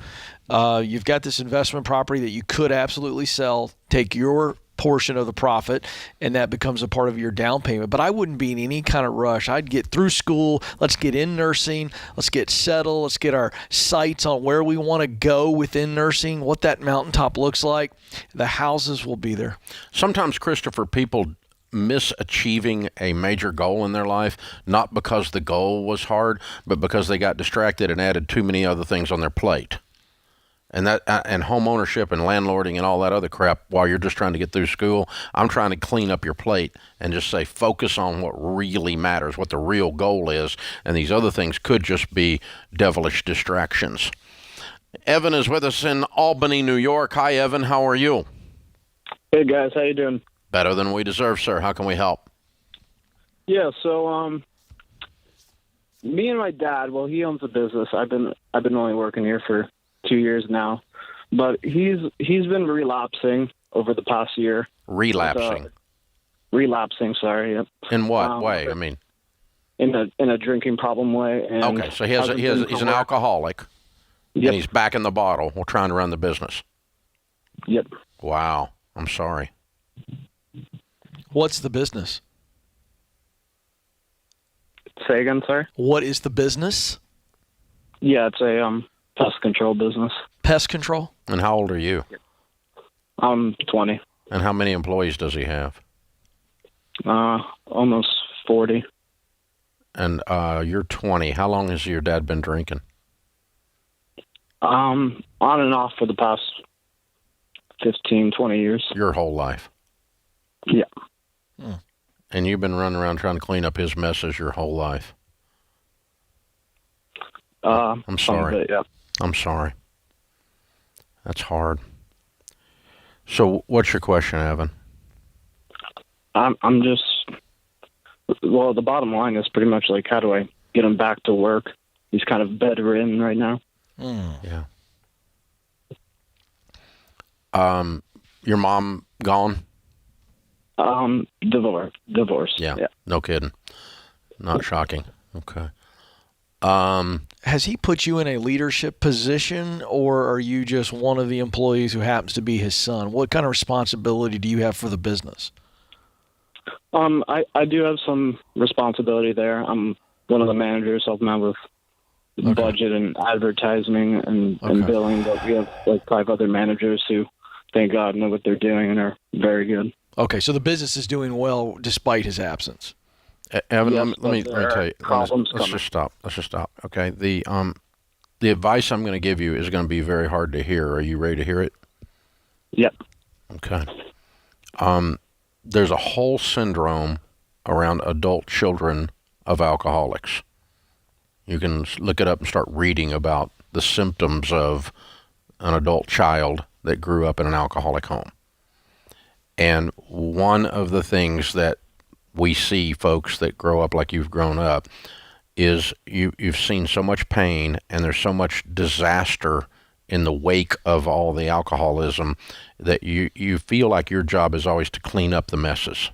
You've got this investment property that you could absolutely sell, take your portion of the profit, and that becomes a part of your down payment. But I wouldn't be in any kind of rush. I'd get through school. Let's get in nursing. Let's get settled. Let's get our sights on where we want to go within nursing, what that mountaintop looks like. The houses will be there. Sometimes, Christopher, people miss achieving a major goal in their life, not because the goal was hard, but because they got distracted and added too many other things on their plate. And that and home ownership and landlording and all that other crap while you're just trying to get through school. I'm trying to clean up your plate and just say focus on what really matters, what the real goal is, and these other things could just be devilish distractions. Evan is with us in Albany, New York. Hi, Evan. How are you? Hey, guys. How you doing? Better than we deserve, sir. How can we help? Yeah, so me and my dad, well, he owns a business. I've been only working here for 2 years now, but he's been relapsing over the past year. Relapsing. Relapsing. Sorry. Yep. In what way? I mean, in a drinking problem way. And okay, so he's an alcoholic, yep. And he's back in the bottle while trying to run the business. Yep. Wow. I'm sorry. What's the business? Say again, sorry? What is the business? Yeah, it's a pest control business. Pest control? And how old are you? I'm 20. And how many employees does he have? Almost 40. And you're 20. How long has your dad been drinking? On and off for the past 15, 20 years. Your whole life? Yeah. And you've been running around trying to clean up his messes your whole life? I'm sorry. Bit, yeah. I'm sorry. That's hard. So what's your question, Evan? I'm just, well, the bottom line is pretty much like, how do I get him back to work? He's kind of bedridden right now. Yeah. Your mom gone? Divorced. Yeah. No kidding. Not shocking. Okay. Has he put you in a leadership position, or are you just one of the employees who happens to be his son? What kind of responsibility do you have for the business? I do have some responsibility there. I'm one of the managers, helping out with budget and advertising and billing, but we have like 5 other managers who, thank God, know what they're doing and are very good. Okay, so the business is doing well despite his absence. Evan, yes, let me tell you. Let's just stop. Okay. The advice I'm going to give you is going to be very hard to hear. Are you ready to hear it? Yep. Okay. There's a whole syndrome around adult children of alcoholics. You can look it up and start reading about the symptoms of an adult child that grew up in an alcoholic home. And one of the things that we see folks that grow up like you've grown up is you've seen so much pain and there's so much disaster in the wake of all the alcoholism that you feel like your job is always to clean up the messes.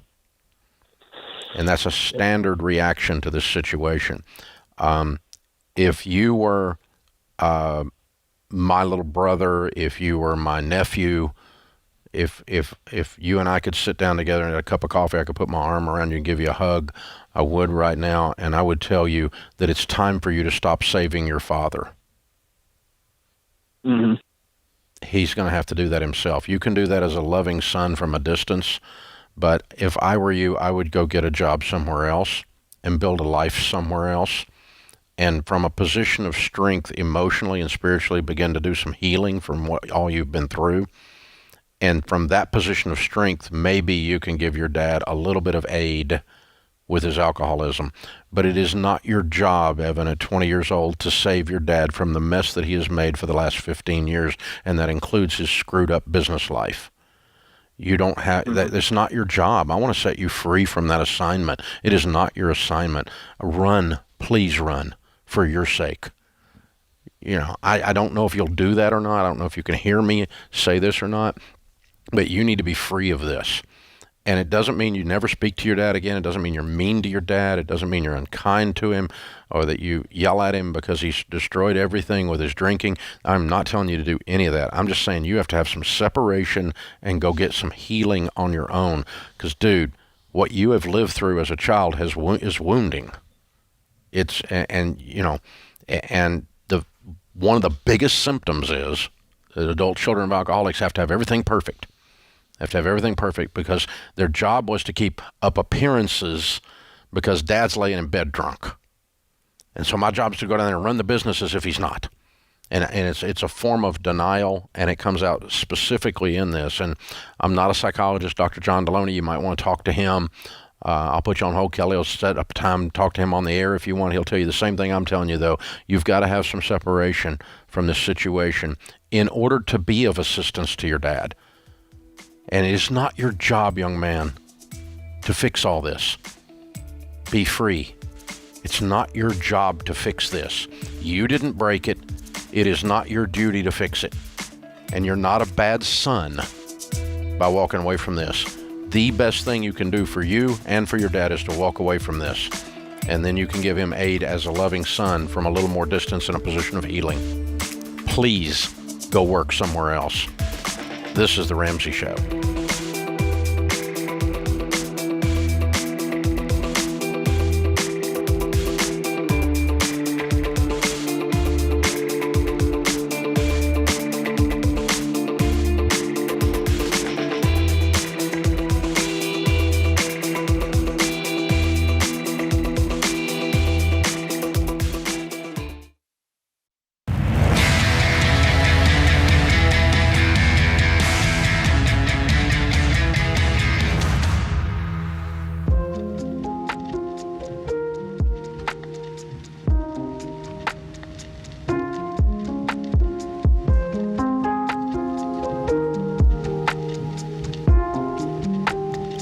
And that's a standard reaction to this situation. If you were my little brother, if you were my nephew, if you and I could sit down together and have a cup of coffee, I could put my arm around you and give you a hug, I would right now, and I would tell you that it's time for you to stop saving your father. Mm-hmm. He's going to have to do that himself. You can do that as a loving son from a distance, but if I were you, I would go get a job somewhere else and build a life somewhere else, and from a position of strength emotionally and spiritually begin to do some healing from what all you've been through. And from that position of strength, maybe you can give your dad a little bit of aid with his alcoholism. But it is not your job, Evan, at 20 years old, to save your dad from the mess that he has made for the last 15 years, and that includes his screwed up business life. You don't have that. It's not your job. I want to set you free from that assignment. It is not your assignment. Run, please run, for your sake. You know, I don't know if you'll do that or not. I don't know if you can hear me say this or not. But you need to be free of this. And it doesn't mean you never speak to your dad again. It doesn't mean you're mean to your dad. It doesn't mean you're unkind to him or that you yell at him because he's destroyed everything with his drinking. I'm not telling you to do any of that. I'm just saying you have to have some separation and go get some healing on your own. Because, dude, what you have lived through as a child is wounding. One of the biggest symptoms is that adult children of alcoholics have to have everything perfect. Because their job was to keep up appearances because dad's laying in bed drunk. And so my job is to go down there and run the business as if he's not. And it's a form of denial, and it comes out specifically in this. And I'm not a psychologist. Dr. John Deloney, you might want to talk to him. I'll put you on hold. Kelly will set up a time to talk to him on the air if you want. He'll tell you the same thing I'm telling you, though. You've got to have some separation from this situation in order to be of assistance to your dad. And it is not your job, young man, to fix all this. Be free. It's not your job to fix this. You didn't break it. It is not your duty to fix it. And you're not a bad son by walking away from this. The best thing you can do for you and for your dad is to walk away from this. And then you can give him aid as a loving son from a little more distance in a position of healing. Please go work somewhere else. This is The Ramsey Show.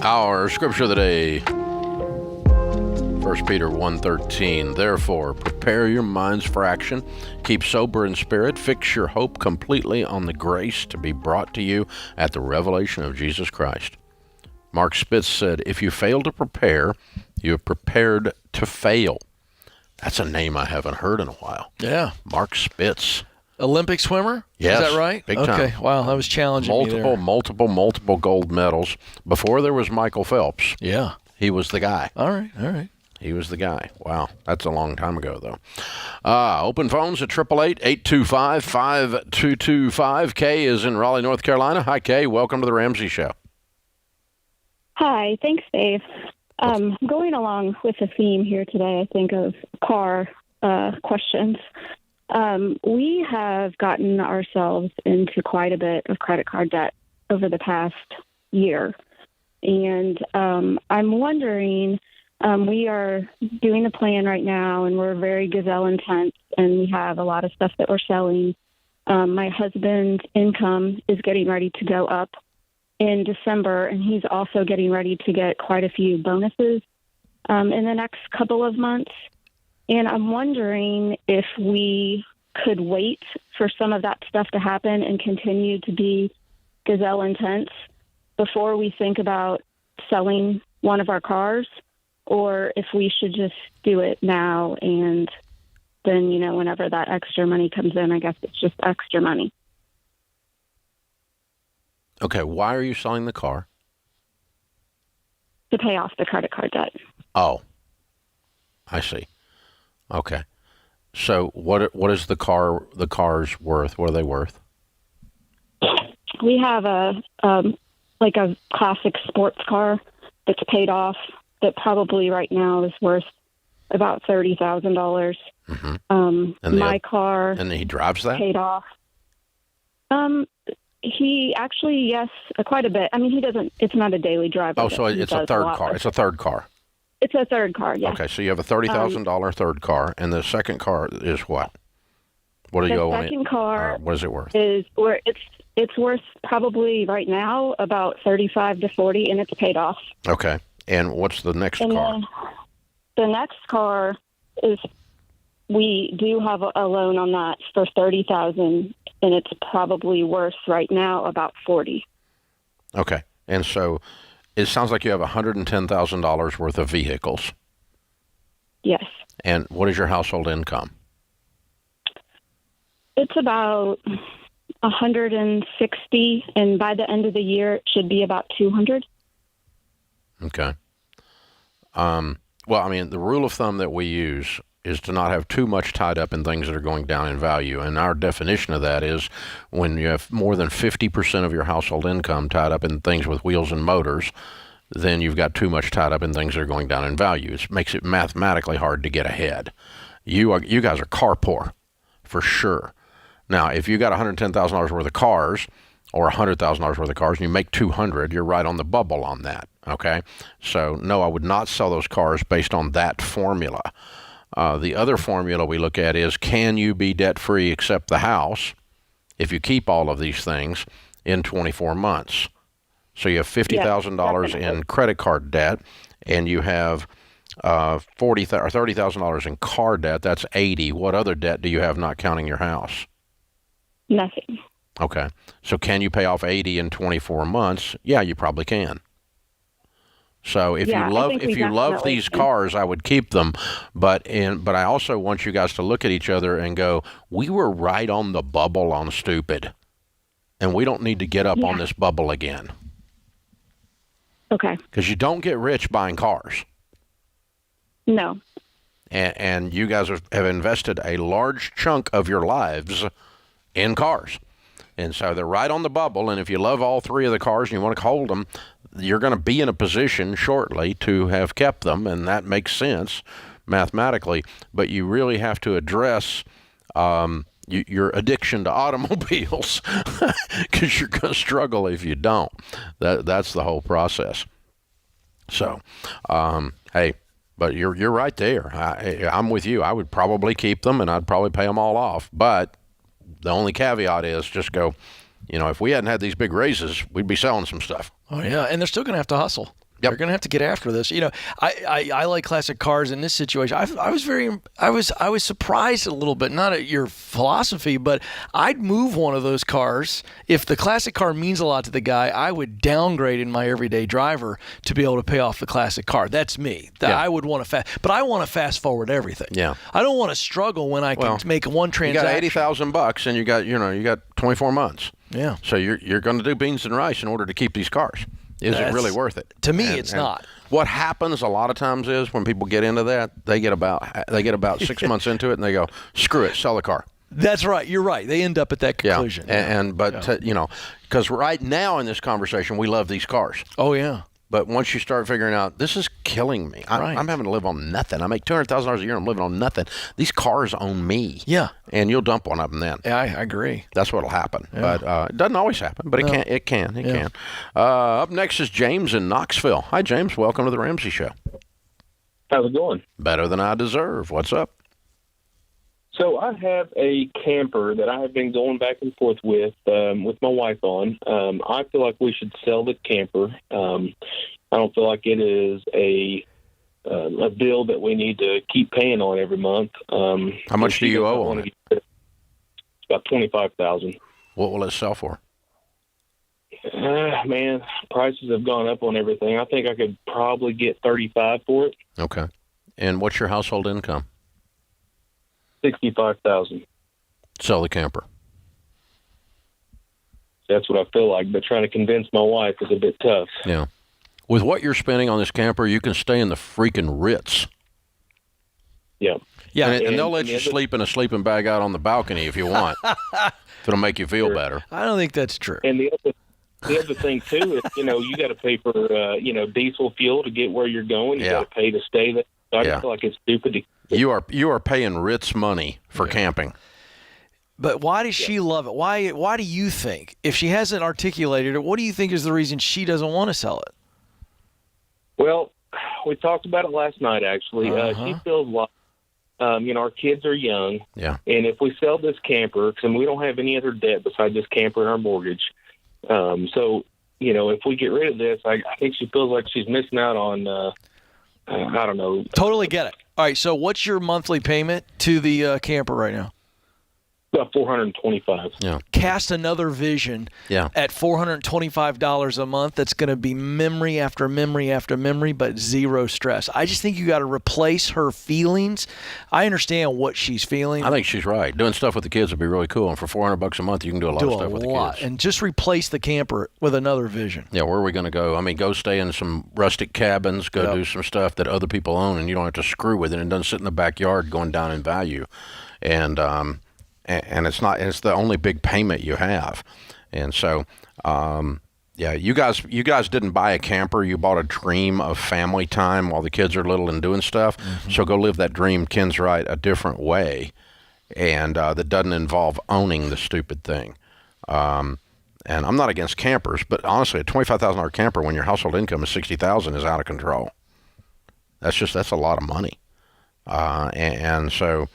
Our scripture of the day, 1 Peter 1:13. Therefore, prepare your minds for action. Keep sober in spirit. Fix your hope completely on the grace to be brought to you at the revelation of Jesus Christ. Mark Spitz said, if you fail to prepare, you have prepared to fail. That's a name I haven't heard in a while. Yeah. Mark Spitz. Olympic swimmer? Yes. Is that right? Big time. Okay. Wow, that was challenging. Multiple gold medals. Before there was Michael Phelps. Yeah. He was the guy. All right. He was the guy. Wow. That's a long time ago, though. Open phones at 888-825-5225. Kay is in Raleigh, North Carolina. Hi, Kay. Welcome to the Ramsey Show. Hi. Thanks, Dave. Going along with the theme here today, I think, of car questions. We have gotten ourselves into quite a bit of credit card debt over the past year. And I'm wondering, we are doing a plan right now, and we're very gazelle intense, and we have a lot of stuff that we're selling. My husband's income is getting ready to go up in December, and he's also getting ready to get quite a few bonuses in the next couple of months. And I'm wondering if we could wait for some of that stuff to happen and continue to be gazelle intense before we think about selling one of our cars, or if we should just do it now and then, whenever that extra money comes in, I guess it's just extra money. Okay, why are you selling the car? To pay off the credit card debt. Oh, I see. Okay. So what is the car's worth? What are they worth? We have a classic sports car that's paid off that probably right now is worth about $30,000. Mm-hmm. My car. And he drives that? Paid off. He actually, yes, quite a bit. I mean, he doesn't. It's not a daily driver. Oh, so it's a third car. It's a third car. It's a third car, yes. Okay, so you have a $30,000 third car, and the second car is what? What do you owe on it? The second car, what is it worth? It's worth probably right now about $35 to $40, and it's paid off. Okay, and what's the next car? The next car is, we do have a loan on that for $30,000, and it's probably worth right now about $40. Okay, and so It sounds like you have $110,000 worth of vehicles. Yes. And what is your household income? It's about 160, and by the end of the year, it should be about 200. Okay. Well, I mean, the rule of thumb that we use is to not have too much tied up in things that are going down in value. And our definition of that is when you have more than 50% of your household income tied up in things with wheels and motors, then you've got too much tied up in things that are going down in value. It makes it mathematically hard to get ahead. You guys are car poor, for sure. Now, if you got $110,000 worth of cars or $100,000 worth of cars and you make 200, you're right on the bubble on that, okay? So, no, I would not sell those cars based on that formula. The other formula we look at is, can you be debt-free except the house if you keep all of these things in 24 months? So you have $50,000 in credit card debt, and you have $30,000 in car debt. That's $80,000. What other debt do you have not counting your house? Nothing. Okay. So can you pay off $80,000 in 24 months? Yeah, you probably can. So if you love these cars, I would keep them, but I also want you guys to look at each other and go, we were right on the bubble on stupid, and we don't need to get up on this bubble again. Okay. Because you don't get rich buying cars. No. And you guys have invested a large chunk of your lives in cars. And so they're right on the bubble, and if you love all three of the cars and you want to hold them, you're going to be in a position shortly to have kept them, and that makes sense mathematically. But you really have to address your addiction to automobiles because you're going to struggle if you don't. That's the whole process. So, hey, but you're right there. I'm with you. I would probably keep them, and I'd probably pay them all off. But the only caveat is just go, if we hadn't had these big raises, we'd be selling some stuff. Oh, yeah, and they're still going to have to hustle. Yep. They're going to have to get after this. I like classic cars in this situation. I was surprised a little bit, not at your philosophy, but I'd move one of those cars. If the classic car means a lot to the guy, I would downgrade in my everyday driver to be able to pay off the classic car. That's me. I would want to but I want to fast forward everything. Yeah. I don't want to struggle when I can make one transaction. You got $80,000 and you got 24 months. Yeah. So you're going to do beans and rice in order to keep these cars. Is it really worth it? To me, it's not. What happens a lot of times is when people get into that, they get about 6 months into it and they go, screw it, sell the car. That's right. You're right. They end up at that conclusion. Yeah. Because right now in this conversation, we love these cars. Oh, yeah. But once you start figuring out, this is killing me. I'm having to live on nothing. I make $200,000 a year and I'm living on nothing. These cars own me. Yeah. And you'll dump one of them then. Yeah, I agree. That's what'll happen. Yeah. But it doesn't always happen, but it can. Up next is James in Knoxville. Hi, James. Welcome to the Ramsey Show. How's it going? Better than I deserve. What's up? So I have a camper that I have been going back and forth with my wife on. I feel like we should sell the camper. I don't feel like it is a bill that we need to keep paying on every month. How much do you owe on it? It's about $25,000. What will it sell for? Man, prices have gone up on everything. I think I could probably get $35,000 for it. Okay. And what's your household income? $65,000. Sell the camper. That's what I feel like, but trying to convince my wife is a bit tough. Yeah. With what you're spending on this camper, you can stay in the freaking Ritz. Yeah. Yeah. And they'll let you sleep in a sleeping bag out on the balcony if you want. If it'll make you feel better. I don't think that's true. And the other thing too is, you got to pay for diesel fuel to get where you're going. You got to pay to stay there. So I just feel like it's stupid to. You are paying Ritz money for camping. But why does she love it? Why do you think, if she hasn't articulated it, what do you think is the reason she doesn't want to sell it? Well, we talked about it last night, actually. She feels like, our kids are young. Yeah. And if we sell this camper, because we don't have any other debt besides this camper and our mortgage. So, if we get rid of this, I think she feels like she's missing out on, I don't know. Totally get it. All right, so what's your monthly payment to the camper right now? About $425. Yeah. Cast another vision at $425 a month. That's going to be memory after memory after memory, but zero stress. I just think you got to replace her feelings. I understand what she's feeling. I think she's right. Doing stuff with the kids would be really cool. And for $400 a month, you can do a lot of stuff with the kids. And just replace the camper with another vision. Yeah, where are we going to go? I mean, go stay in some rustic cabins. Go do some stuff that other people own, and you don't have to screw with it. And it doesn't sit in the backyard going down in value. And it's not. It's the only big payment you have, and so you guys didn't buy a camper. You bought a dream of family time while the kids are little and doing stuff. Mm-hmm. So go live that dream. Ken's right, a different way, and that doesn't involve owning the stupid thing. And I'm not against campers, but honestly, a $25,000 camper when your household income is $60,000 is out of control. That's a lot of money, and so.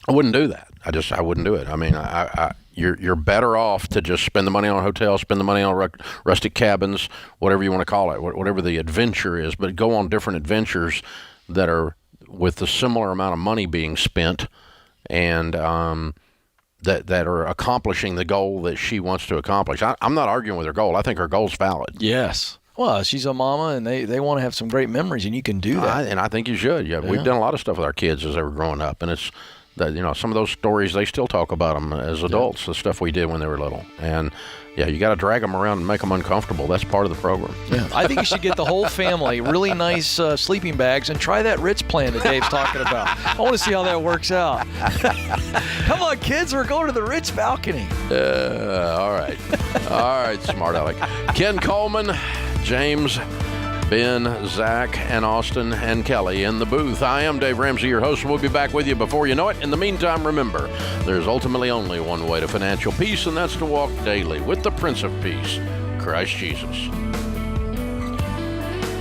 I wouldn't do that. I wouldn't do it. I mean, you're better off to just spend the money on hotels, spend the money on rustic cabins, whatever you want to call it, whatever the adventure is, but go on different adventures that are with a similar amount of money being spent and that are accomplishing the goal that she wants to accomplish. I'm not arguing with her goal. I think her goal's valid. Yes. Well, she's a mama, and they want to have some great memories, and you can do that. And I think you should. Yeah, we've done a lot of stuff with our kids as they were growing up, and it's that, some of those stories, they still talk about them as adults, the stuff we did when they were little. And you got to drag them around and make them uncomfortable. That's part of the program. Yeah. I think you should get the whole family really nice sleeping bags and try that Ritz plan that Dave's talking about. I want to see how that works out. Come on, kids, we're going to the Ritz balcony. All right. All right, smart aleck. Ken Coleman, James, Ben, Zach, and Austin, and Kelly in the booth. I am Dave Ramsey, your host. We'll be back with you before you know it. In the meantime, remember, there's ultimately only one way to financial peace, and that's to walk daily with the Prince of Peace, Christ Jesus.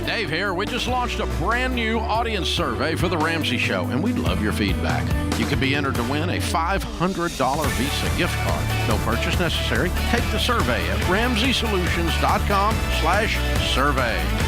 Dave here. We just launched a brand new audience survey for the Ramsey Show, and we'd love your feedback. You could be entered to win a $500 Visa gift card. No purchase necessary. Take the survey at RamseySolutions.com/survey.